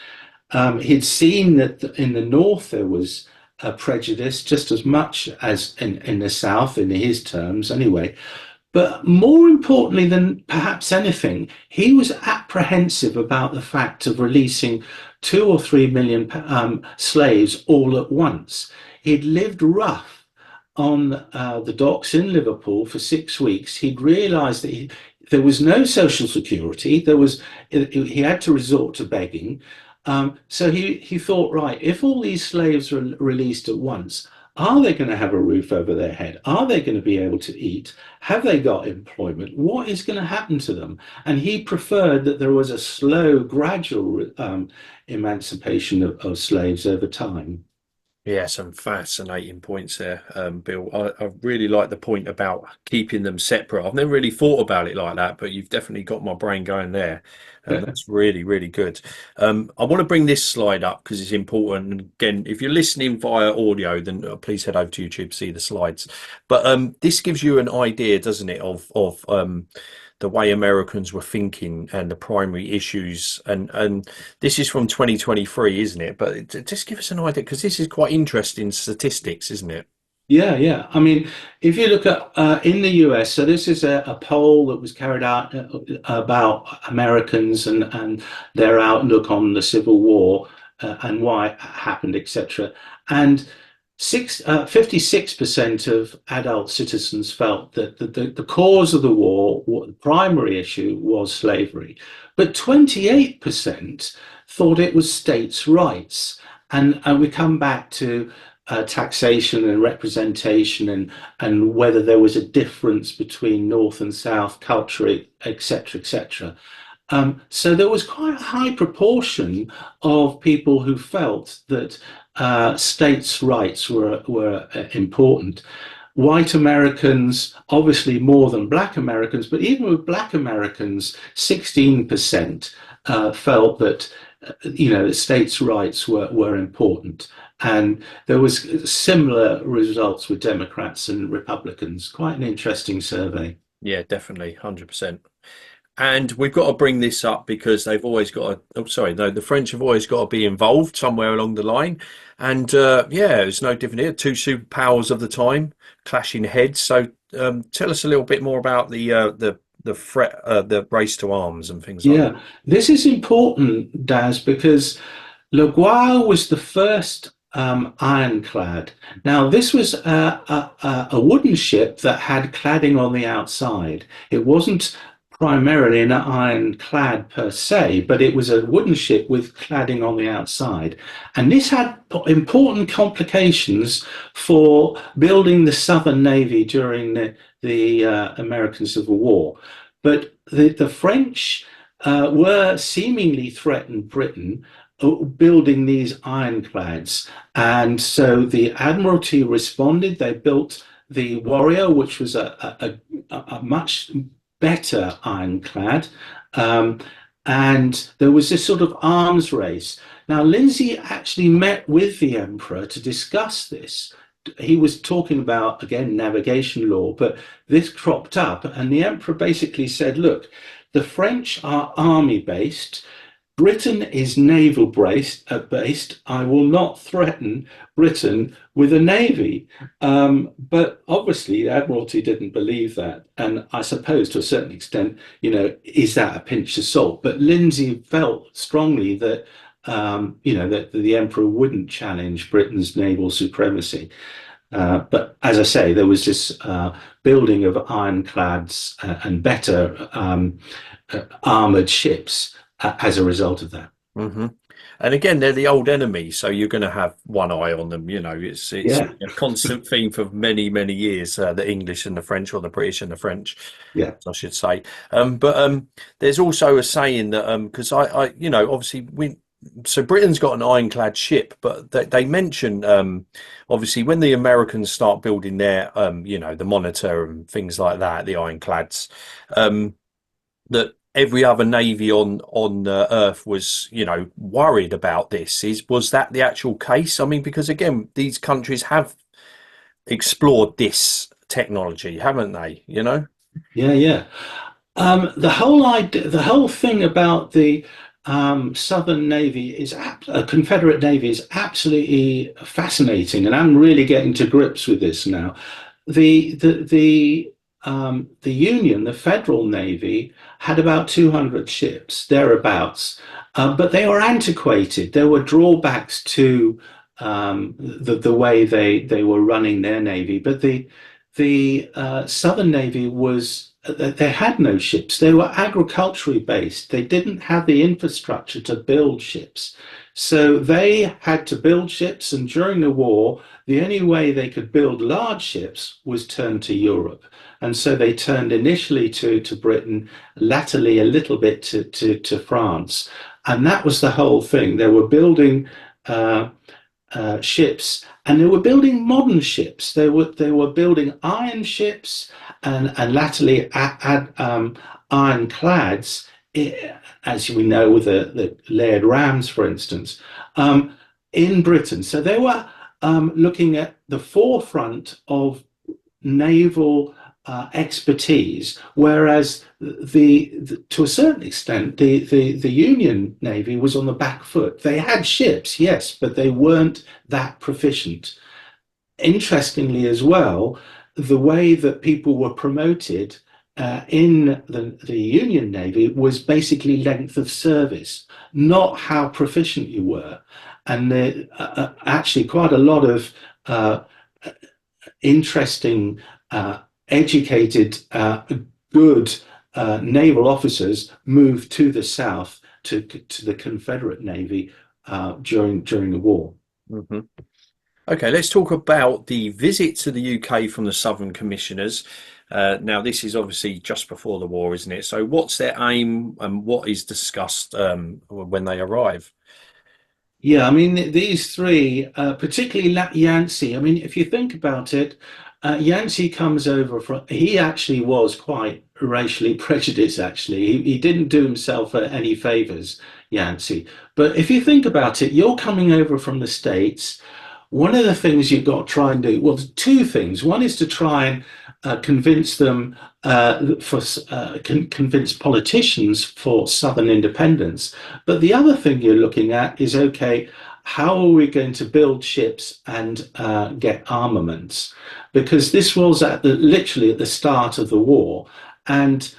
He'd seen that in the North there was a prejudice just as much as in the South, in his terms anyway. But more importantly than perhaps anything, he was apprehensive about the fact of releasing 2 or 3 million slaves all at once. He'd lived rough on the docks in Liverpool for 6 weeks. He'd realised that there was no social security. He had to resort to begging. So he thought, right, if all these slaves are released at once, are they going to have a roof over their head? Are they going to be able to eat? Have they got employment? What is going to happen to them? And he preferred that there was a slow, gradual emancipation of slaves over time. Yeah, some fascinating points there, Bill. I really like the point about keeping them separate. I've never really thought about it like that, but you've definitely got my brain going there. That's really, really good. I want to bring this slide up because it's important. And again, if you're listening via audio, then please head over to YouTube, see the slides. But this gives you an idea, doesn't it, of the way Americans were thinking and the primary issues. And this is from 2023, isn't it? But just give us an idea, because this is quite interesting statistics, isn't it? Yeah, yeah. I mean, if you look at in the US, so this is a poll that was carried out about Americans and their outlook on the Civil War and why it happened, etc. And 56% of adult citizens felt that the cause of the war, the primary issue, was slavery. But 28% thought it was states' rights. And we come back to taxation and representation and whether there was a difference between North and South culture, etc., etc. So there was quite a high proportion of people who felt that states' rights were important. White Americans, obviously more than Black Americans, but even with Black Americans, 16% felt that states' rights were important. And there was similar results with Democrats and Republicans. Quite an interesting survey. Yeah, definitely, 100%. And we've got to bring this up because they've always got to, oh, sorry, no, the French have always got to be involved somewhere along the line. And yeah, it's no different here. Two superpowers of the time clashing heads. So tell us a little bit more about the race to arms and things like that. Yeah, this is important, Daz, because Le Gouaille was the first ironclad. Now, this was a wooden ship that had cladding on the outside. It wasn't primarily an ironclad per se, but it was a wooden ship with cladding on the outside. And this had important complications for building the Southern Navy during the American Civil War. But the French were seemingly threatened Britain building these ironclads. And so the Admiralty responded. They built the Warrior, which was a much better ironclad. and there was this sort of arms race. Now, Lindsay actually met with the emperor to discuss this. He was talking about, again, navigation law, but this cropped up, and the emperor basically said, look, the French are army based. Britain is naval based. I will not threaten Britain with a navy. But obviously, the Admiralty didn't believe that. And I suppose to a certain extent, is that a pinch of salt? But Lindsay felt strongly that, that the Emperor wouldn't challenge Britain's naval supremacy. But as I say, there was this building of ironclads and better armored ships as a result of that. Hmm. And again, they're the old enemy, so you're going to have one eye on them. It's Yeah, a constant theme for many, many years. The English and the French, or the British and the French, yeah, I should say. But there's also a saying that because obviously so Britain's got an ironclad ship, but they mention obviously when the Americans start building their the Monitor and things like that, the ironclads, that every other navy on Earth was worried about this. Was that the actual case? I mean, because again, these countries have explored this technology, haven't they? yeah, yeah. The whole thing about the Southern Navy Confederate Navy is absolutely fascinating, and I'm really getting to grips with this now. The Union, the Federal Navy, had about 200 ships thereabouts, but they were antiquated. There were drawbacks to the way they were running their navy, but the Southern Navy they had no ships. They were agriculturally based. They didn't have the infrastructure to build ships. So they had to build ships, and during the war, the only way they could build large ships was turn to Europe. And so they turned initially to Britain, latterly a little bit to France. And that was the whole thing. They were building ships, and they were building modern ships. They were building iron ships and latterly ironclads, as we know with the layered rams, for instance, in Britain. So they were looking at the forefront of naval expertise, whereas to a certain extent the Union Navy was on the back foot. They had ships, yes, but they weren't that proficient. Interestingly, as well, the way that people were promoted in the Union Navy was basically length of service, not how proficient you were. And actually quite a lot of interesting educated, good naval officers moved to the south to the Confederate Navy during the war. Hmm. Okay, let's talk about the visit to the UK from the Southern Commissioners. Now, this is obviously just before the war, isn't it? So, what's their aim, and what is discussed when they arrive? Yeah, I mean, these three, particularly Yancey, I mean, if you think about it, Yancey comes over he actually was quite racially prejudiced, actually. He didn't do himself any favors, Yancey. But if you think about it, you're coming over from the States. One of the things you've got to try and do, well, two things. One is to try and convince them convince politicians for Southern independence. But the other thing you're looking at is, okay, how are we going to build ships and get armaments? Because this was literally at the start of the war, and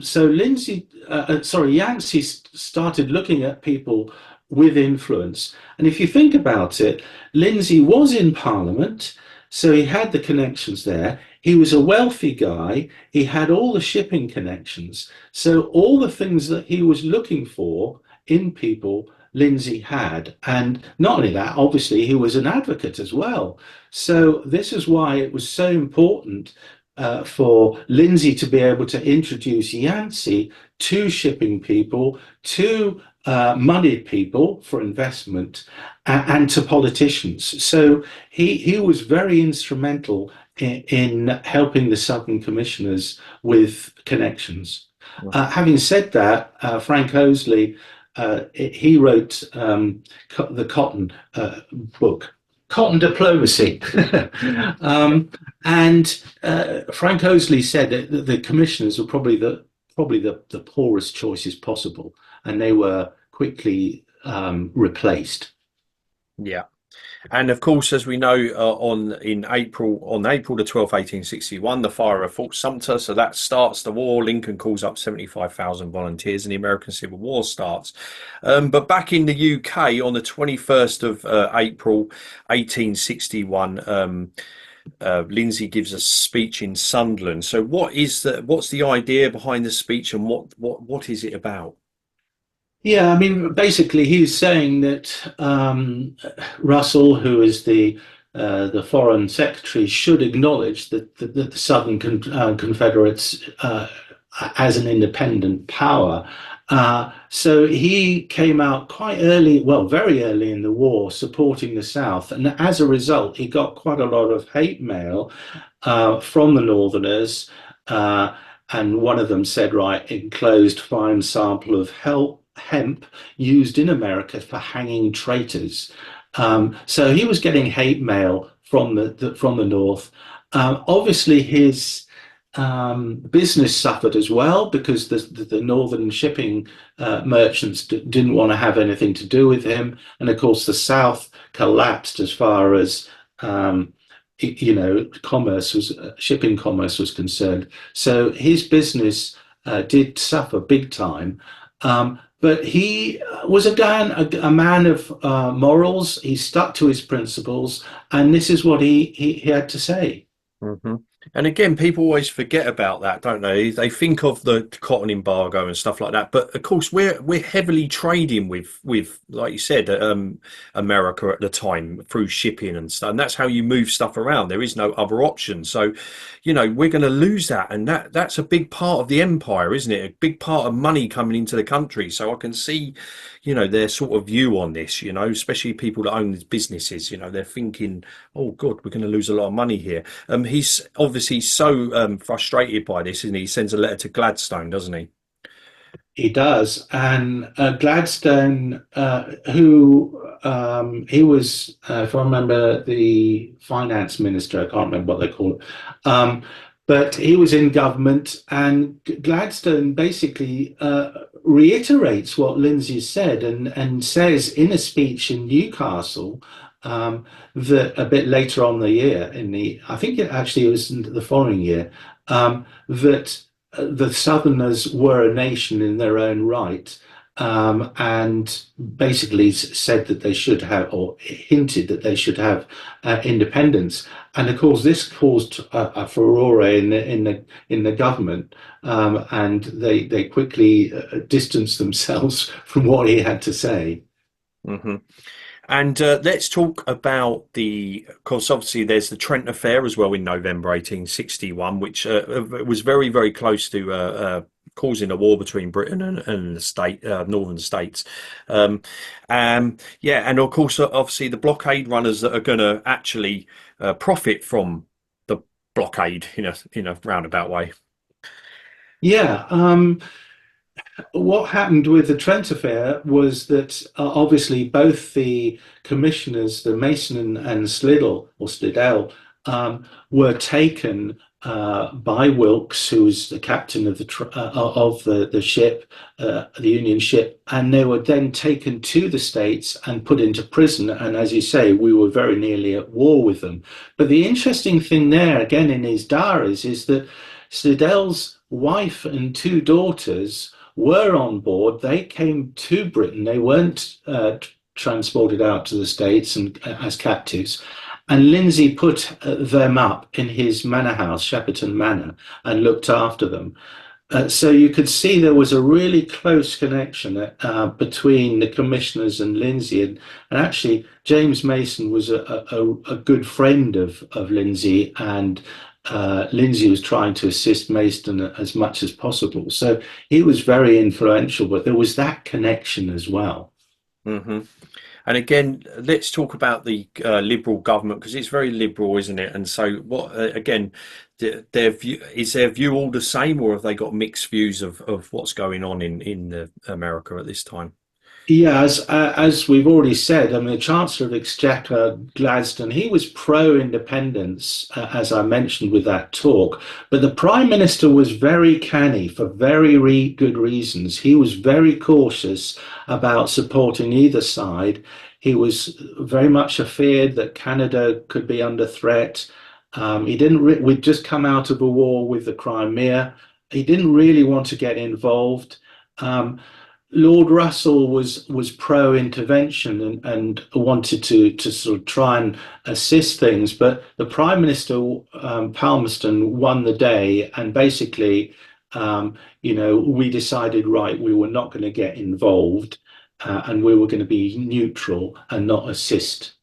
so Yancey started looking at people with influence. And if you think about it, Lindsay was in Parliament, so he had the connections there. He was a wealthy guy. He had all the shipping connections. So all the things that he was looking for in people, Lindsay had. And not only that, obviously, he was an advocate as well. So this is why it was so important for Lindsay to be able to introduce Yancey to shipping people, to moneyed people for investment, and to politicians. So he was very instrumental in helping the Southern Commissioners with connections. Having said that, Frank Owsley, he wrote the Cotton book, Cotton Diplomacy. um, and Frank Owsley said that the commissioners were probably the poorest choices possible, and they were quickly replaced. Yeah. And of course, as we know, on April the 12th, 1861, the fire of Fort Sumter. So that starts the war. Lincoln calls up 75,000 volunteers, and the American Civil War starts. But back in the UK, on the 21st of April, 1861, Lindsay gives a speech in Sunderland. So what's the idea behind the speech, and what is it about? Yeah, I mean, basically, he's saying that Russell, who is the foreign secretary, should acknowledge that the Southern Confederates as an independent power. So he came out quite early, well, very early in the war, supporting the South, and as a result, he got quite a lot of hate mail from the Northerners. And one of them said, right, enclosed fine sample of hemp used in America for hanging traitors. So he was getting hate mail from the North. Obviously, his business suffered as well because the northern shipping merchants didn't want to have anything to do with him, and of course the South collapsed as far as shipping commerce was concerned. So his business did suffer big time. But he was a man of morals. He stuck to his principles, and this is what he had to say. hmm And again, people always forget about that, don't they? They think of the cotton embargo and stuff like that, but of course, we're heavily trading with like you said, America at the time through shipping and stuff, and that's how you move stuff around. There is no other option. So, we're going to lose that, and that's a big part of the empire, isn't it? A big part of money coming into the country. So I can see, their sort of view on this. Especially people that own these businesses. They're thinking, oh God, we're going to lose a lot of money here. He's obviously so frustrated by this, and he sends a letter to Gladstone, doesn't he? He does, and Gladstone, who he was, if I remember, the finance minister. I can't remember what they call it, but he was in government, and Gladstone basically reiterates what Lindsay said, and says in a speech in Newcastle that a bit later on the year, I think it actually was the following year, that the Southerners were a nation in their own right, and basically said that they should have, or hinted that they should have independence. And of course, this caused a furore in the government, and they quickly distanced themselves from what he had to say. hmm And let's talk about of course, obviously, there's the Trent Affair as well in November 1861, which was very, very close to causing a war between Britain and the northern states. Um, yeah, and of course, obviously, the blockade runners that are going to actually profit from the blockade in a roundabout way. Yeah. What happened with the Trent affair was that obviously both the commissioners, the Mason and Slidell, were taken by Wilkes, who was the captain of the ship, the Union ship, and they were then taken to the States and put into prison. And as you say, we were very nearly at war with them. But the interesting thing there, again in his diaries, is that Slidell's wife and two daughters were on board. They came to Britain. They weren't transported out to the States and as captives. And Lindsay put them up in his manor house, Shepperton Manor, and looked after them. So you could see there was a really close connection between the commissioners and Lindsay. And actually, James Mason was a good friend of Lindsay, and Lindsay was trying to assist Mason as much as possible. So he was very influential, but there was that connection as well. hmm And again, let's talk about the Liberal government because it's very liberal, isn't it? And so, what again, their view is their view all the same, or have they got mixed views of what's going on in America at this time? Yeah, as we've already said, I mean, the Chancellor of Exchequer, Gladstone, he was pro-independence, as I mentioned with that talk. But the Prime Minister was very canny for very good reasons. He was very cautious about supporting either side. He was very much afeared that Canada could be under threat. He didn't. We'd just come out of a war with the Crimea. He didn't really want to get involved. Um, Lord Russell was pro-intervention and wanted to sort of try and assist things, but the Prime Minister Palmerston won the day, and basically, we decided right, we were not going to get involved, and we were going to be neutral and not assist.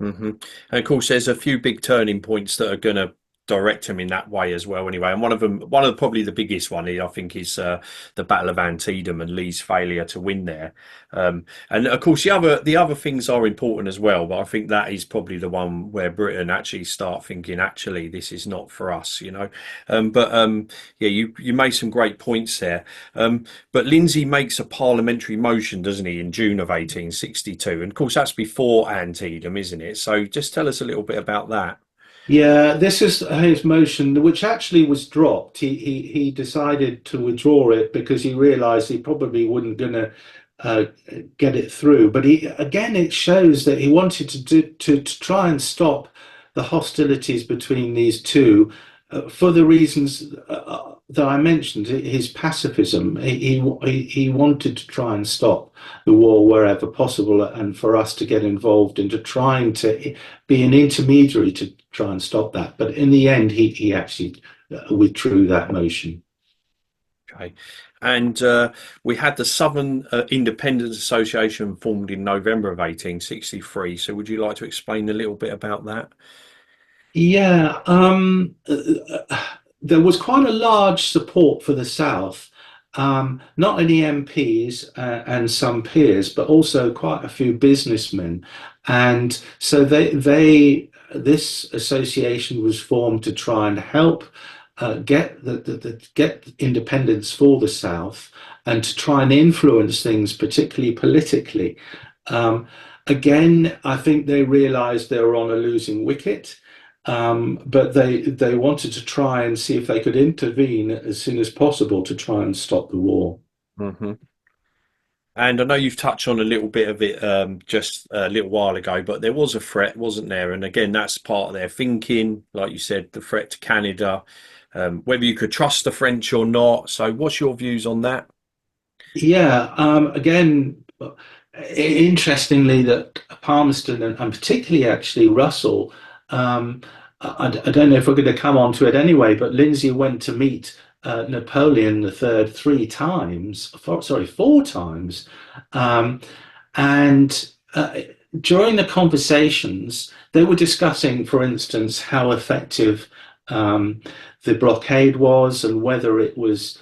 And of course, there's a few big turning points that are going to direct him in that way as well. Anyway, and one of them, probably the biggest one, I think, is the Battle of Antietam and Lee's failure to win there. And of course, the other things are important as well. But I think that is probably the one where Britain actually start thinking, actually, this is not for us, you know. Yeah, you made some great points there. But Lindsay makes a parliamentary motion, doesn't he, in June of 1862? And of course, that's before Antietam, isn't it? So just tell us a little bit about that. Yeah, this is his motion, which actually was dropped. He decided to withdraw it because he realised he probably wouldn't gonna uh, get it through. But he again, it shows that he wanted to try and stop the hostilities between these two for the reasons that I mentioned. His pacifism. He wanted to try and stop the war wherever possible, and for us to get involved into trying to be an intermediary to try and stop that. But in the end, he actually withdrew that motion. Okay. And we had the Southern Independence Association formed in November of 1863. So would you like to explain a little bit about that? Yeah, there was quite a large support for the South, not only MPs and some peers, but also quite a few businessmen. And so this association was formed to try and help get independence for the South and to try and influence things, particularly politically. Um, Again, I think they realised they were on a losing wicket. But they wanted to try and see if they could intervene as soon as possible to try and stop the war. hmm And I know you've touched on a little bit of it just a little while ago, but there was a threat, wasn't there? And again, that's part of their thinking, like you said, the threat to Canada, whether you could trust the French or not. So, what's your views on that? Yeah, again, interestingly, that Palmerston and particularly actually Russell, I don't know if we're going to come on to it anyway, but Lindsay went to meet Napoleon the Third three times, sorry, four times, um, and during the conversations, they were discussing, for instance, how effective um, the blockade was and whether it was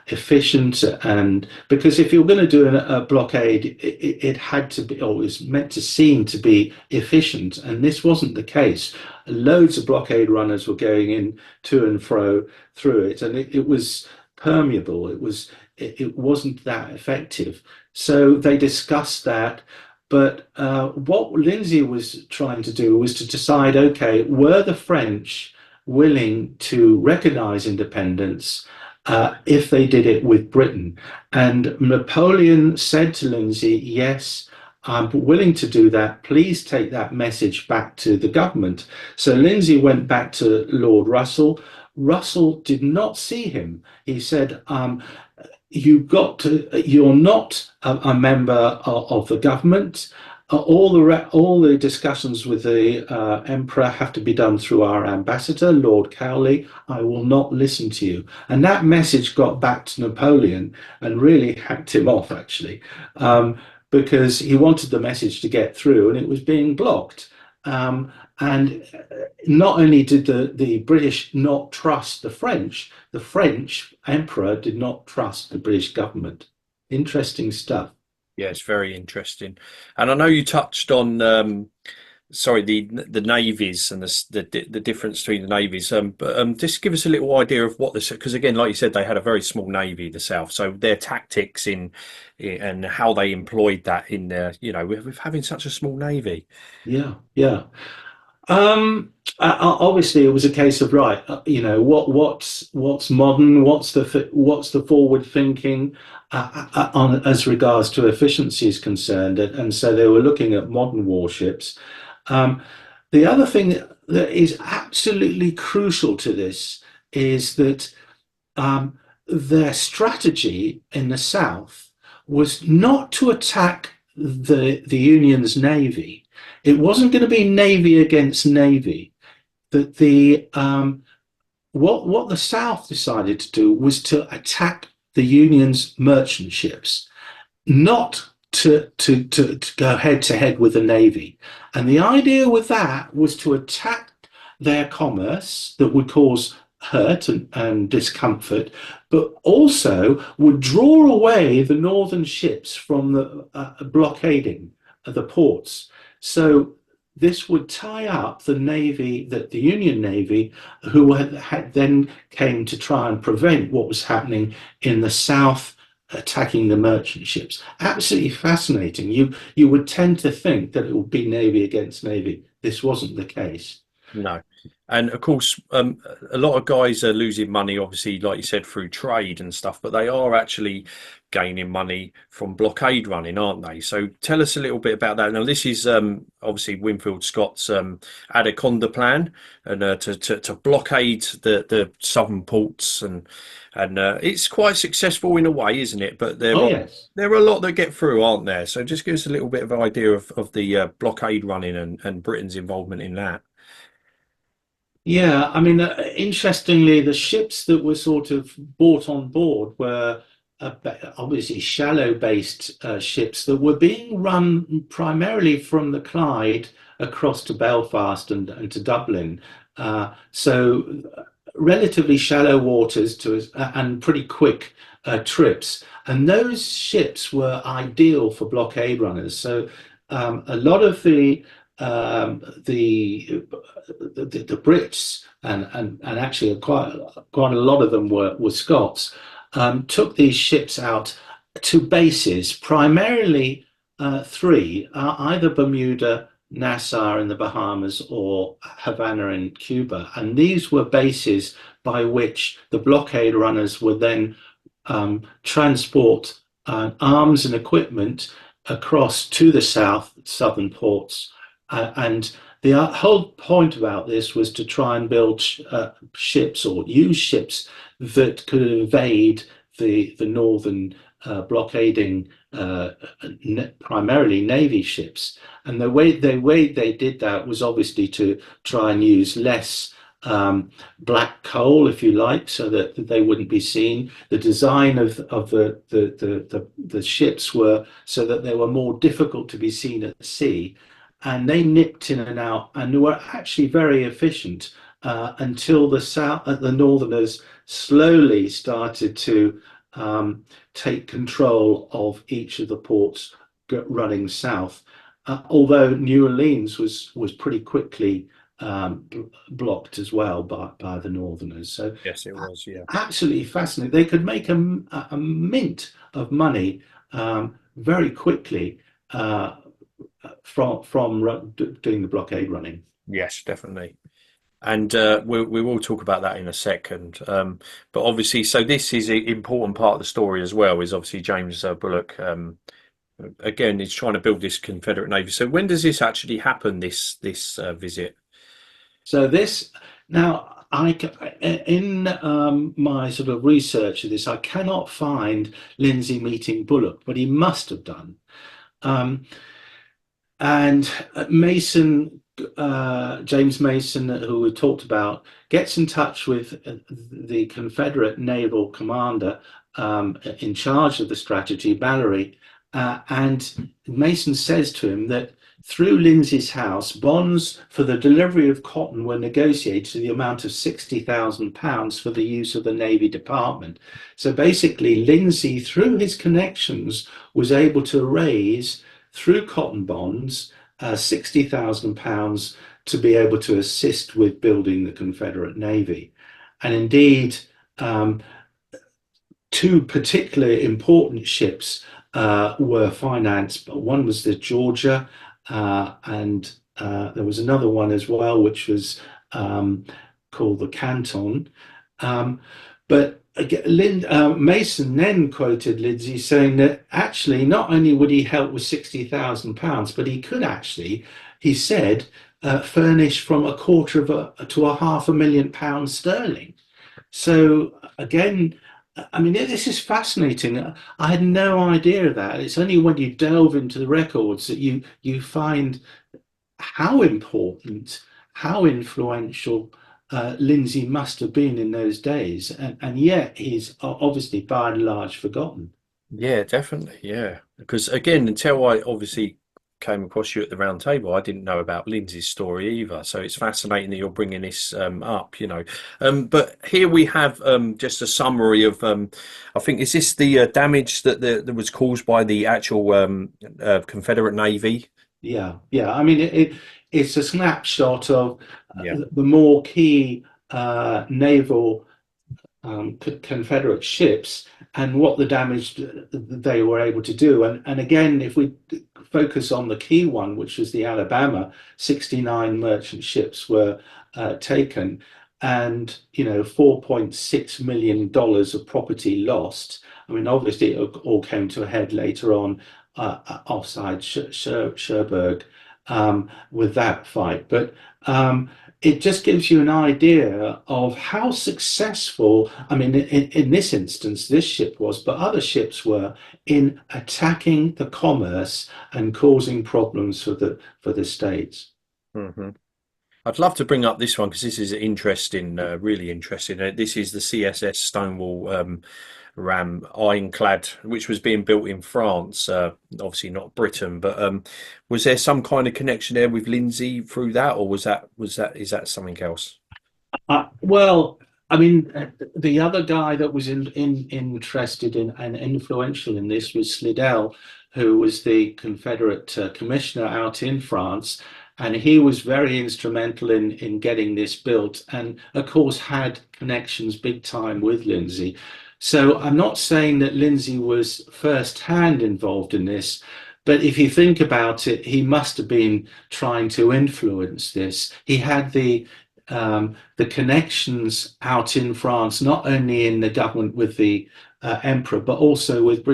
efficient. And because if you're going to do a blockade, it had to be, or was meant to seem to be efficient, and this wasn't the case. Loads of blockade runners were going in to and fro through it, and it was permeable. It wasn't that effective. So they discussed that. But what Lindsay was trying to do was to decide, okay, were the French willing to recognize independence if they did it with Britain? And Napoleon said to Lindsay, yes, I'm willing to do that. Please take that message back to the government. So Lindsay went back to Lord Russell. Russell did not see him. He said, you're not a member of the government. All the discussions with the emperor have to be done through our ambassador, Lord Cowley. I will not listen to you. And that message got back to Napoleon and really hacked him off, actually, because he wanted the message to get through and it was being blocked. And not only did the British not trust the French emperor did not trust the British government. Interesting stuff. Yeah, it's very interesting. And I know you touched on sorry, the navies and the difference between the navies. But just give us a little idea of what this, because again, like you said, they had a very small navy, the South. So their tactics and how they employed that in their, with having such a small navy. Yeah, yeah. Obviously, it was a case of right. What's modern? What's the forward thinking on as regards to efficiency is concerned, and so they were looking at modern warships. Um, the other thing that is absolutely crucial to this is that their strategy in the South was not to attack the Union's navy. It wasn't going to be navy against navy. That the what the South decided to do was to attack the Union's merchant ships, not to go head to head with the navy. And the idea with that was to attack their commerce that would cause hurt and discomfort, but also would draw away the northern ships from the blockading the ports. So this would tie up the navy, that the Union Navy, who had then came to try and prevent what was happening in the south, attacking the merchant ships. Absolutely fascinating. You would tend to think that it would be navy against navy. This wasn't the case. No. And of course, a lot of guys are losing money, obviously, like you said, through trade and stuff, but they are actually gaining money from blockade running, aren't they? So tell us a little bit about that. Now, this is obviously Winfield Scott's Anaconda plan, and to blockade the southern ports, and it's quite successful in a way, isn't it? But Oh yes. there are a lot that get through, aren't there? So just give us a little bit of an idea of the blockade running and Britain's involvement in that. Yeah, I mean, interestingly, the ships that were sort of brought on board were obviously shallow-based ships that were being run primarily from the Clyde across to Belfast and to Dublin. So relatively shallow waters and pretty quick trips. And those ships were ideal for blockade runners. So a lot of the Brits and actually quite a lot of them were Scots, took these ships out to bases, primarily three, either Bermuda, Nassau in the Bahamas, or Havana in Cuba. And these were bases by which the blockade runners would then transport arms and equipment across to the southern ports. And the whole point about this was to try and build ships or use ships that could evade the northern blockading, primarily Navy ships. And the way they did that was obviously to try and use less black coal, if you like, so that they wouldn't be seen. The design of the ships were so that they were more difficult to be seen at sea, and they nipped in and out and were actually very efficient until the Northerners slowly started to take control of each of the ports running south. Although New Orleans was pretty quickly blocked as well by the Northerners. So Yes, it was. Yeah. absolutely fascinating. They could make a mint of money very quickly from doing the blockade running. Yes, definitely. And we will talk about that in a second. But obviously, so this is an important part of the story as well. Is obviously James Bullock. Again, he's trying to build this Confederate Navy. So when does this actually happen? This visit? So this now. In my sort of research of this, I cannot find Lindsay meeting Bullock, but he must have done. And Mason, James Mason, who we talked about, gets in touch with the Confederate naval commander in charge of the strategy, Mallory, and Mason says to him that through Lindsay's house, bonds for the delivery of cotton were negotiated to the amount of £60,000 for the use of the Navy Department. So basically, Lindsay, through his connections, was able to raise, through cotton bonds, £60,000 to be able to assist with building the Confederate Navy. And indeed, um, two particularly important ships were financed. One was the Georgia, and there was another one as well, which was called the Canton. Um, but Mason then quoted Lindsay saying that actually not only would he help with £60,000, but he could actually, he said, furnish from a quarter of to a £500,000 sterling. So again, I mean, this is fascinating. I had no idea of that. It's only when you delve into the records that you find how important, how influential Lindsay must have been in those days, and yet he's obviously by and large forgotten. Yeah, definitely. Yeah, because again, until I obviously came across you at the round table, I didn't know about Lindsay's story either. So it's fascinating that you're bringing this up. But here we have just a summary of. I think is this the damage that was caused by the actual Confederate Navy? Yeah, yeah. I mean, it's a snapshot of Yeah. the more key naval Confederate ships and what the damage they were able to do. And again, if we focus on the key one, which was the Alabama, 69 merchant ships were taken, and $4.6 million of property lost. I mean, obviously, it all came to a head later on offside Cherbourg with that fight, but. It just gives you an idea of how successful, I mean, in this instance, this ship was, but other ships were in attacking the commerce and causing problems for the states. Hmm. I'd love to bring up this one because this is interesting, really interesting. This is the CSS Stonewall ram ironclad, which was being built in France, obviously not Britain. But was there some kind of connection there with Lindsay through that, or was that is that something else? Well, I mean, the other guy that was interested in and influential in this was Slidell, who was the Confederate commissioner out in France, and he was very instrumental in getting this built, and of course had connections big time with Lindsay. So I'm not saying that Lindsay was first hand involved in this, but if you think about it, he must have been trying to influence this. He had the connections out in France, not only in the government with the emperor, but also with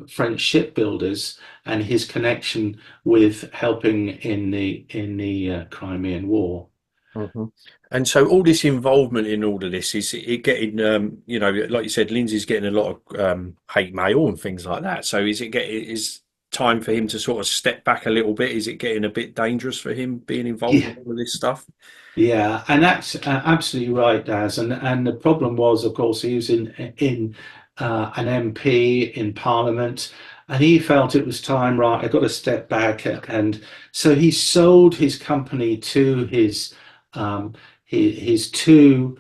French shipbuilders, and his connection with helping in the Crimean War. Hmm. And so all this involvement in all of this is it getting, like you said, Lindsay's getting a lot of hate mail and things like that. So is time for him to sort of step back a little bit? Is it getting a bit dangerous for him being involved Yeah, in all of this stuff? yeah, and that's absolutely right, Daz. And the problem was, of course, he was in an MP in Parliament, and he felt it was time. Right, I got to step back, and so he sold his company to his two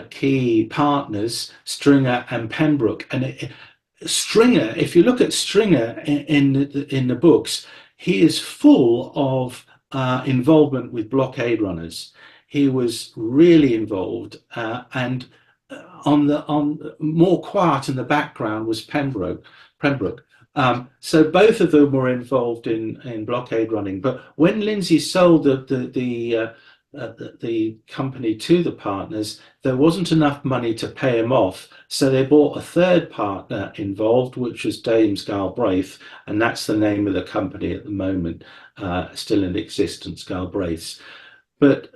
key partners, Stringer and Pembroke. And Stringer, if you look at Stringer in the books, he is full of involvement with blockade runners. He was really involved, and on more quiet in the background was Pembroke. Pembroke. So both of them were involved in blockade running. But when Lindsay sold the company to the partners, there wasn't enough money to pay him off. So they brought a third partner involved, which was James Galbraith, and that's the name of the company at the moment, still in existence, Galbraith's. But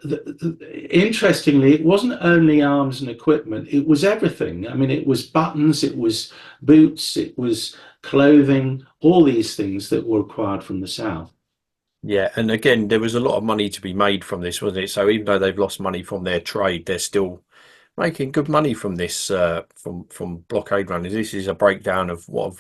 interestingly, it wasn't only arms and equipment, it was everything. I mean, it was buttons, it was boots, it was clothing, all these things that were acquired from the South. Yeah, and again, there was a lot of money to be made from this, wasn't it? So even though they've lost money from their trade, they're still making good money from this, from blockade runners. This is a breakdown of what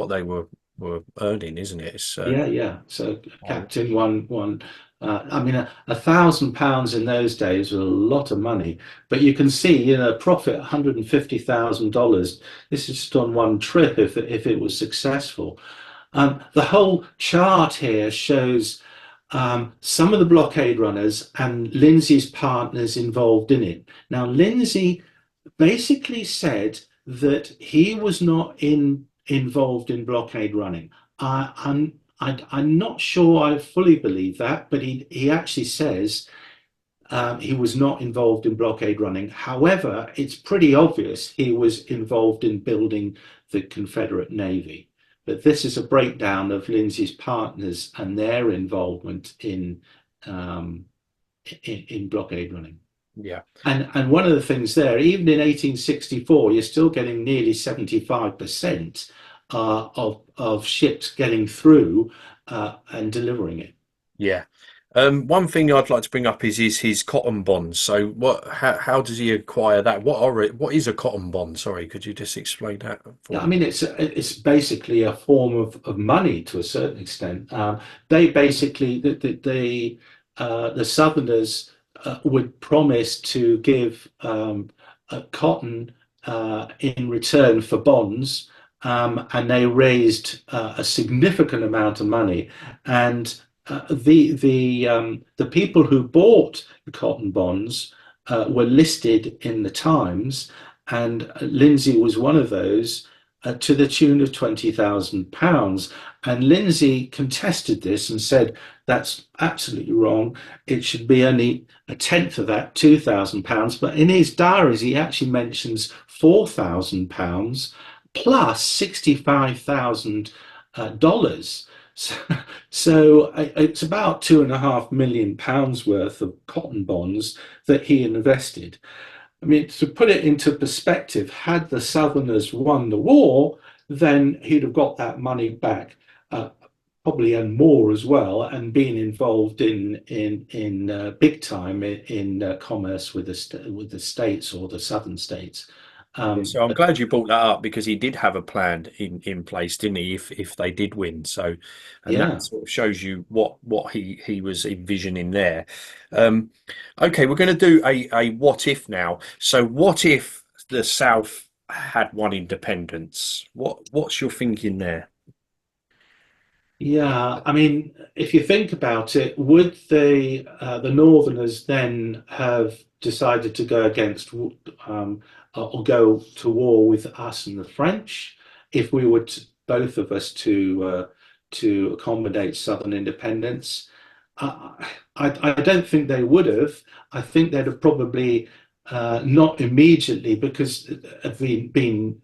they were Well, earning, isn't it? It's Yeah, yeah. So oh, captain one. I mean, £1,000 in those days was a lot of money. But you can see, profit $150,000. This is just on one trip if it was successful. The whole chart here shows some of the blockade runners and Lindsay's partners involved in it. Now, Lindsay basically said that he was not involved in blockade running. I'm not sure I fully believe that, but he actually says he was not involved in blockade running. However, it's pretty obvious he was involved in building the Confederate Navy. But this is a breakdown of Lindsay's partners and their involvement um, in blockade running. yeah. And one of the things there, even in 1864, you're still getting nearly 75% of ships getting through and delivering it. Yeah. One thing I'd like to bring up is his cotton bonds. So how does he acquire that? What is a cotton bond? Sorry, could you just explain that for Yeah, I me? mean, it's basically a form of money to a certain extent. They basically the Southerners would promise to give cotton in return for bonds, and they raised a significant amount of money. And the people who bought the cotton bonds were listed in the Times, and Lindsay was one of those to the tune of £20,000. And Lindsay contested this and said, that's absolutely wrong. It should be only a tenth of that, £2,000. But in his diaries, he actually mentions £4,000 plus $65,000. So, so it's about £2.5 million worth of cotton bonds that he invested. I mean, to put it into perspective, had the Southerners won the war, then he'd have got that money back, probably and more as well, and been involved in big time in commerce with the states or the southern states. Yeah, so I'm But glad you brought that up because he did have a plan in place, didn't he? If they did win, so and that yeah, sort of shows you what he was envisioning there. Um, okay, we're going to do a what if now. So what if the South had won independence? What's your thinking there? yeah. I mean, if you think about it, would the Northerners then have decided to go against or go to war with us and the French if we were both of us to accommodate Southern independence? I don't think they would have. I think they'd have probably not immediately because of been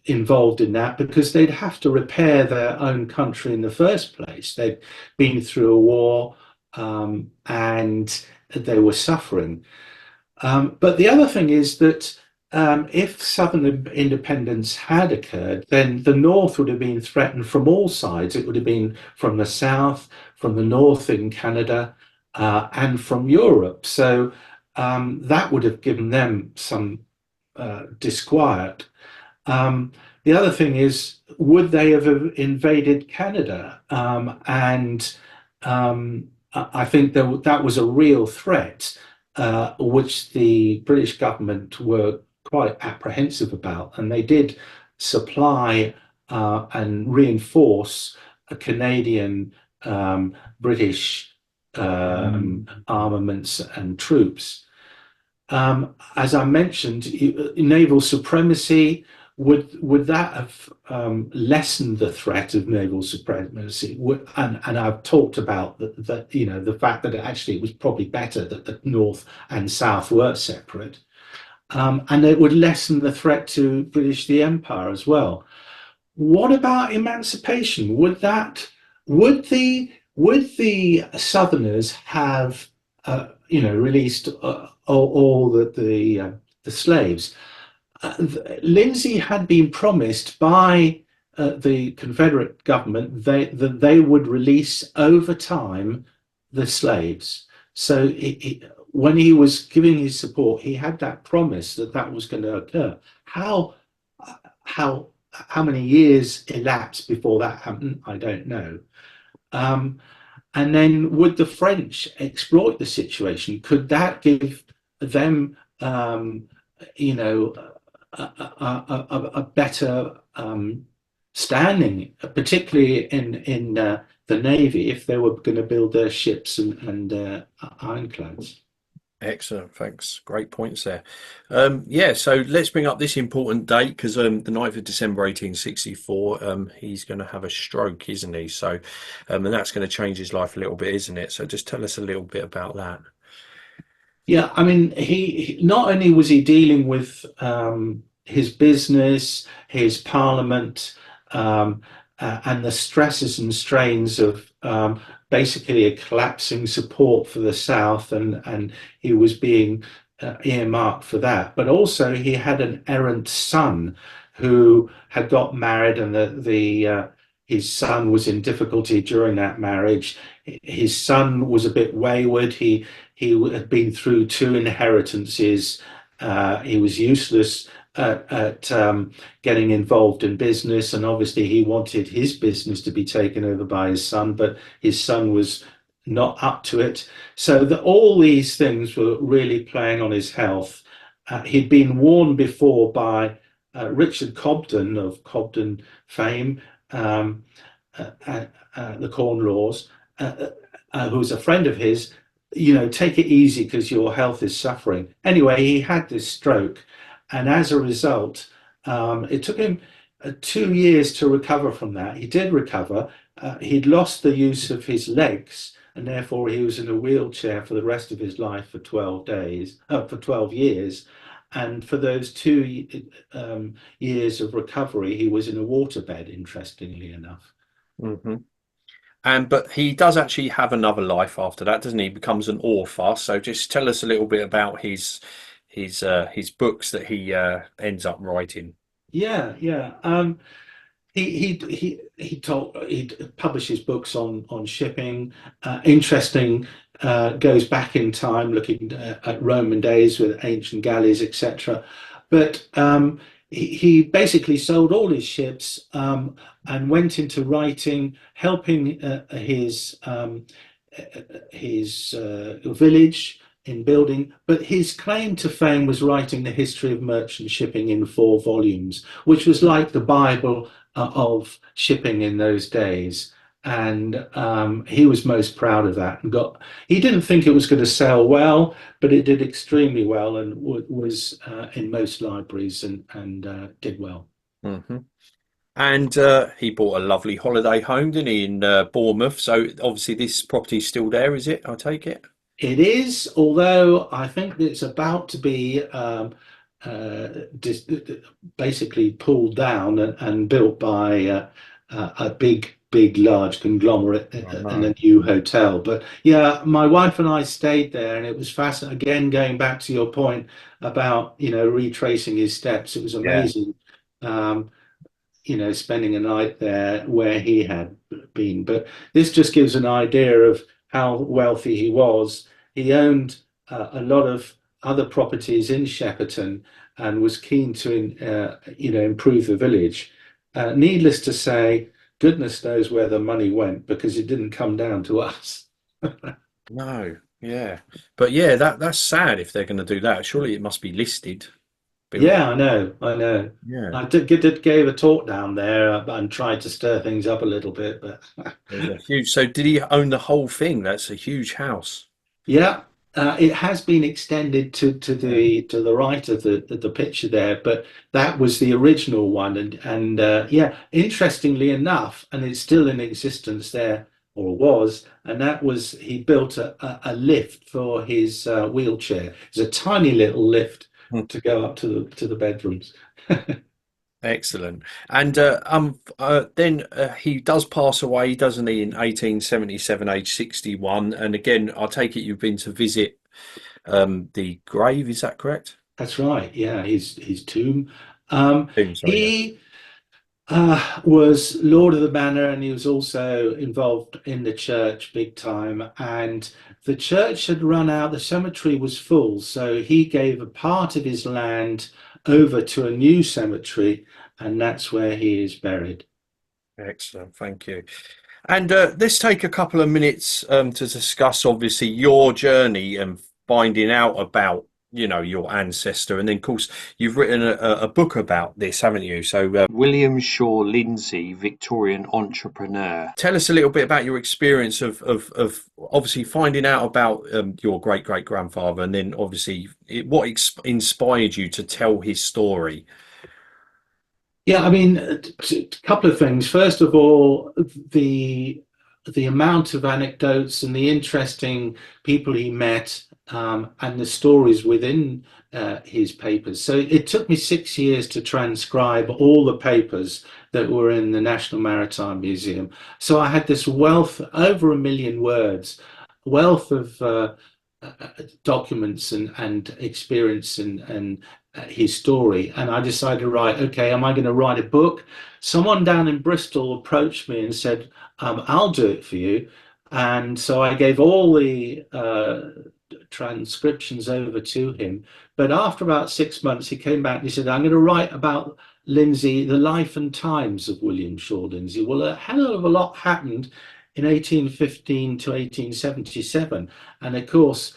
involved in that because they'd have to repair their own country in the first place. They'd been through a war and they were suffering. But the other thing is that if Southern independence had occurred, then the North would have been threatened from all sides. It would have been from the South, from the North in Canada, and from Europe. So that would have given them some disquiet. The other thing is, would they have invaded Canada? I think that was a real threat, which the British government were quite apprehensive about, and they did supply and reinforce a Canadian British armaments and troops. As I mentioned, naval supremacy would that have lessened the threat of naval supremacy? And I've talked about the fact that actually it was probably better that the North and South were separate, and it would lessen the threat to British the Empire as well. What about emancipation? Would the Southerners have released all the slaves? Lindsay had been promised by the Confederate government that they would release over time the slaves. So when he was giving his support, he had that promise that that was going to occur. How how many years elapsed before that happened, I don't know. Um, and then would the French exploit the situation? Could that give them, you know, a better standing, particularly in the Navy, if they were going to build their ships and ironclads? Excellent, thanks. Great points there. Yeah, so let's bring up this important date because the 9th of December 1864, he's going to have a stroke, isn't he? So, and that's going to change his life a little bit, isn't it? So just tell us a little bit about that. Yeah, I mean, not only was he dealing with his business, his parliament, and the stresses and strains of basically a collapsing support for the South, and he was being earmarked for that. But also, he had an errant son who had got married, and his son was in difficulty during that marriage. His son was a bit wayward. He had been through two inheritances. He was useless at getting involved in business, and obviously he wanted his business to be taken over by his son, but his son was not up to it. So all these things were really playing on his health. He'd been warned before by Richard Cobden of Cobden fame, um, the Corn Laws, who was a friend of his, take it easy because your health is suffering. Anyway, he had this stroke, and as a result, it took him 2 years to recover from that. He did recover. He'd lost the use of his legs, and therefore he was in a wheelchair for the rest of his life for 12 years. And for those 2 years of recovery, he was in a waterbed, interestingly enough. Hmm. And but he does actually have another life after that, doesn't he? He becomes an author. So just tell us a little bit about his books that he ends up writing. Yeah, yeah. He'd publish his books on shipping. Interesting, goes back in time, looking at Roman days with ancient galleys, etc. But he basically sold all his ships and went into writing, helping his village in building, but his claim to fame was writing the history of merchant shipping in 4 volumes, which was like the Bible of shipping in those days. And he was most proud of that. And he didn't think it was going to sell well, but it did extremely well and was in most libraries and did well. Hmm. And he bought a lovely holiday home, didn't he, in Bournemouth? So obviously this property's still there, is it? I take it. It is, although I think it's about to be dis basically pulled down and built by a big, large conglomerate Oh and no. a new hotel. But yeah, my wife and I stayed there, and it was fascinating. Again, going back to your point about retracing his steps, it was Yeah. amazing. Um, spending a night there where he had been. But this just gives an idea of how wealthy he was. He owned a lot of other properties in Shepperton and was keen to, improve the village. Needless to say, goodness knows where the money went because it didn't come down to us. No. Yeah. But yeah, that's sad if they're going to do that. Surely it must be listed. Bill. Yeah, I know, I know. Yeah. I did gave a talk down there and tried to stir things up a little bit, but There's a huge. So did he own the whole thing? That's a huge house. yeah, it has been extended to Yeah. the right of the picture there, but that was the original one, and yeah, interestingly enough, and it's still in existence there or was, and that was he built a lift for his wheelchair. It's a tiny little lift Hmm. to go up to the bedrooms. Excellent. And then he does pass away, doesn't he, in 1877, age 61. And again, I take it you've been to visit the grave, is that correct? That's right. Yeah, his tomb. Sorry, yeah. He was Lord of the Manor, and he was also involved in the church big time. And the church had run out, the cemetery was full, so he gave a part of his land over to a new cemetery, and that's where he is buried. Excellent, thank you. And let's take a couple of minutes to discuss, obviously, your journey and finding out about, your ancestor. And then, of course, you've written a book about this, haven't you? So, William Schaw Lindsay, Victorian entrepreneur. Tell us a little bit about your experience of obviously finding out about your great great grandfather, and then obviously what inspired you to tell his story. Yeah, I mean, a couple of things. First of all, the the amount of anecdotes and the interesting people he met, and the stories within his papers. So it took me 6 years to transcribe all the papers that were in the National Maritime Museum. So I had this wealth, over 1 million words, wealth of documents and experience and his story. And I decided, right, okay, am I going to write a book? Someone down in Bristol approached me and said, I'll do it for you. And so I gave all the transcriptions over to him. But after about 6 months, he came back and he said, I'm going to write about Lindsay, the life and times of William Schaw Lindsay. Well, a hell of a lot happened in 1815 to 1877. And of course,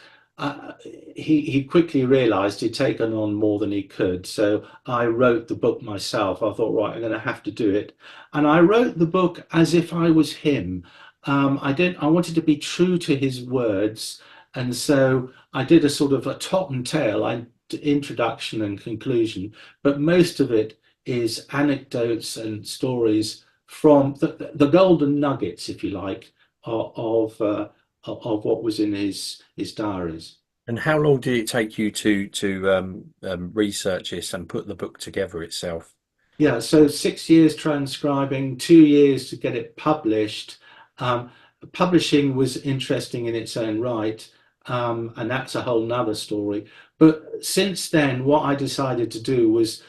he quickly realized he'd taken on more than he could. So I wrote the book myself. I thought, right, I'm going to have to do it. And I wrote the book as if I was him. I wanted to be true to his words. And so I did a sort of a top and tail introduction and conclusion, but most of it is anecdotes and stories from the golden nuggets, if you like, of what was in his diaries. And how long did it take you to research this and put the book together itself? Yeah, so 6 years transcribing, 2 years to get it published. Um, Publishing was interesting in its own right, and that's a whole nother story. But since then, what I decided to do was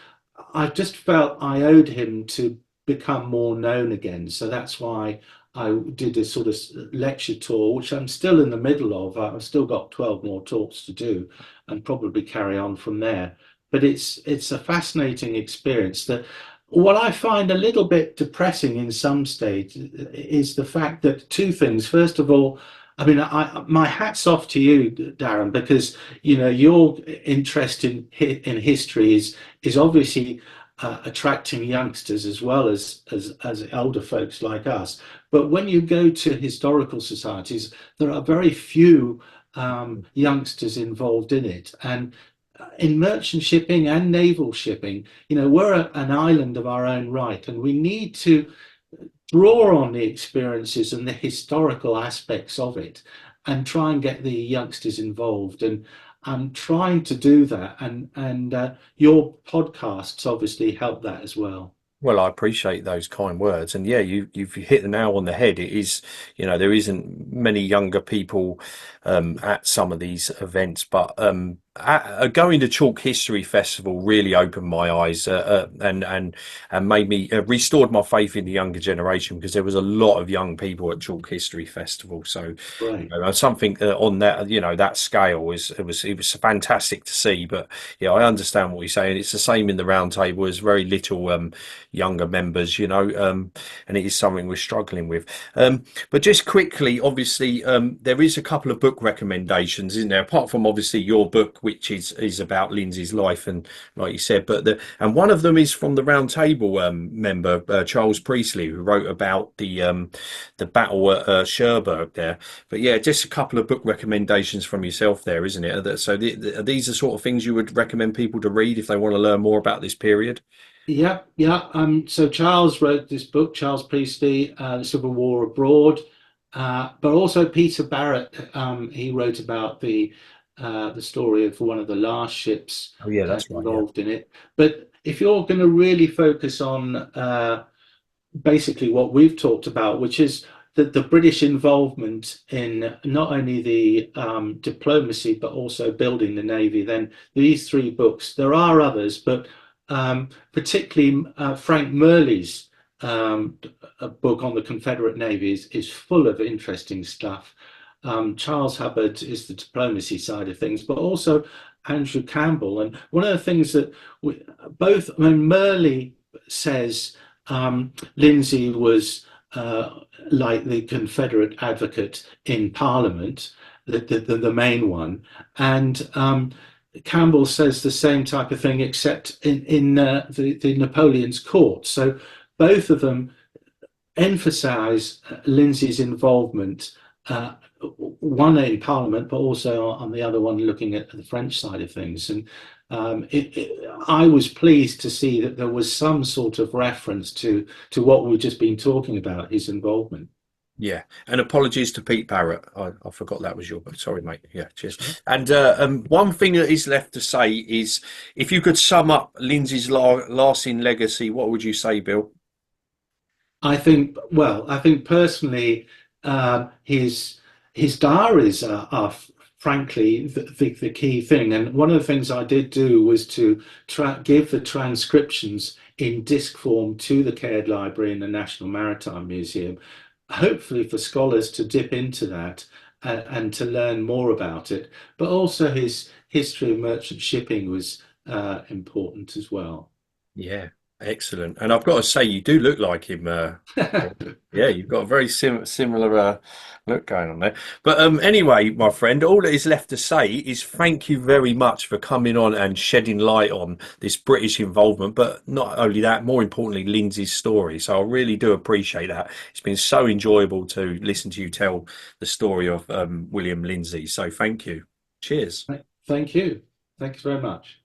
I just felt I owed him to become more known again. So that's why I did a sort of lecture tour, which I'm still in the middle of. I've still got 12 more talks to do and probably carry on from there. But it's a fascinating experience. That what I find a little bit depressing in some states is the fact that two things. First of all, I mean, my hat's off to you, Darren, because your interest in history is obviously attracting youngsters as well as elder folks like us. But when you go to historical societies, there are very few youngsters involved in it. And in merchant shipping and naval shipping, we're an island of our own right, and we need to draw on the experiences and the historical aspects of it and try and get the youngsters involved. And I'm trying to do that. And your podcasts obviously help that as well. Well, I appreciate those kind words, and yeah, you've hit the nail on the head. It is, there isn't many younger people at some of these events, but going to Chalk History Festival really opened my eyes and made me restored my faith in the younger generation, because there was a lot of young people at Chalk History Festival. So, Right. something on that that scale it was fantastic to see. But yeah, I understand what you're saying. It's the same in the round table. There's very little younger members, and it is something we're struggling with. But just quickly, obviously, there is a couple of book recommendations, isn't there? Apart from obviously your book, which is about Lindsay's life, and like you said, and one of them is from the Round Table member Charles Priestley, who wrote about the battle at Cherbourg there. But yeah, just a couple of book recommendations from yourself there, isn't it? So these are sort of things you would recommend people to read if they want to learn more about this period. Yeah, yeah. So Charles wrote this book, Charles Priestley, The Civil War Abroad, but also Peter Barrett. He wrote about the story of one of the last ships Oh yeah, that's right. Yeah. involved in it. But if you're going to really focus on basically what we've talked about, which is the British involvement in not only the diplomacy but also building the navy, then these three books. There are others, but particularly Frank Murley's a book on the Confederate Navy is full of interesting stuff. Charles Hubbard is the diplomacy side of things, but also Andrew Campbell. And one of the things that both, I mean, Murley says Lindsay was like the Confederate advocate in Parliament, the main one, and Campbell says the same type of thing, except in the Napoleon's court. So both of them emphasise Lindsay's involvement, one in Parliament, but also on the other one looking at the French side of things. And I was pleased to see that there was some sort of reference to what we've just been talking about, his involvement. Yeah, and apologies to Pete Barrett. I forgot that was your. Sorry, mate. Yeah, cheers. And one thing that is left to say is, if you could sum up Lindsay's lasting legacy, what would you say, Bill? I think personally, his diaries are frankly the key thing. And one of the things I did do was to give the transcriptions in disc form to the Caird Library and the National Maritime Museum, hopefully for scholars to dip into that and to learn more about it. But also his history of merchant shipping was important as well. Yeah, excellent. And I've got to say, you do look like him. Yeah, you've got a very similar look going on there. But anyway, my friend, all that is left to say is thank you very much for coming on and shedding light on this British involvement. But not only that, more importantly, Lindsay's story. So I really do appreciate that. It's been so enjoyable to listen to you tell the story of William Lindsay. So thank you. Cheers. Thank you. Thanks very much.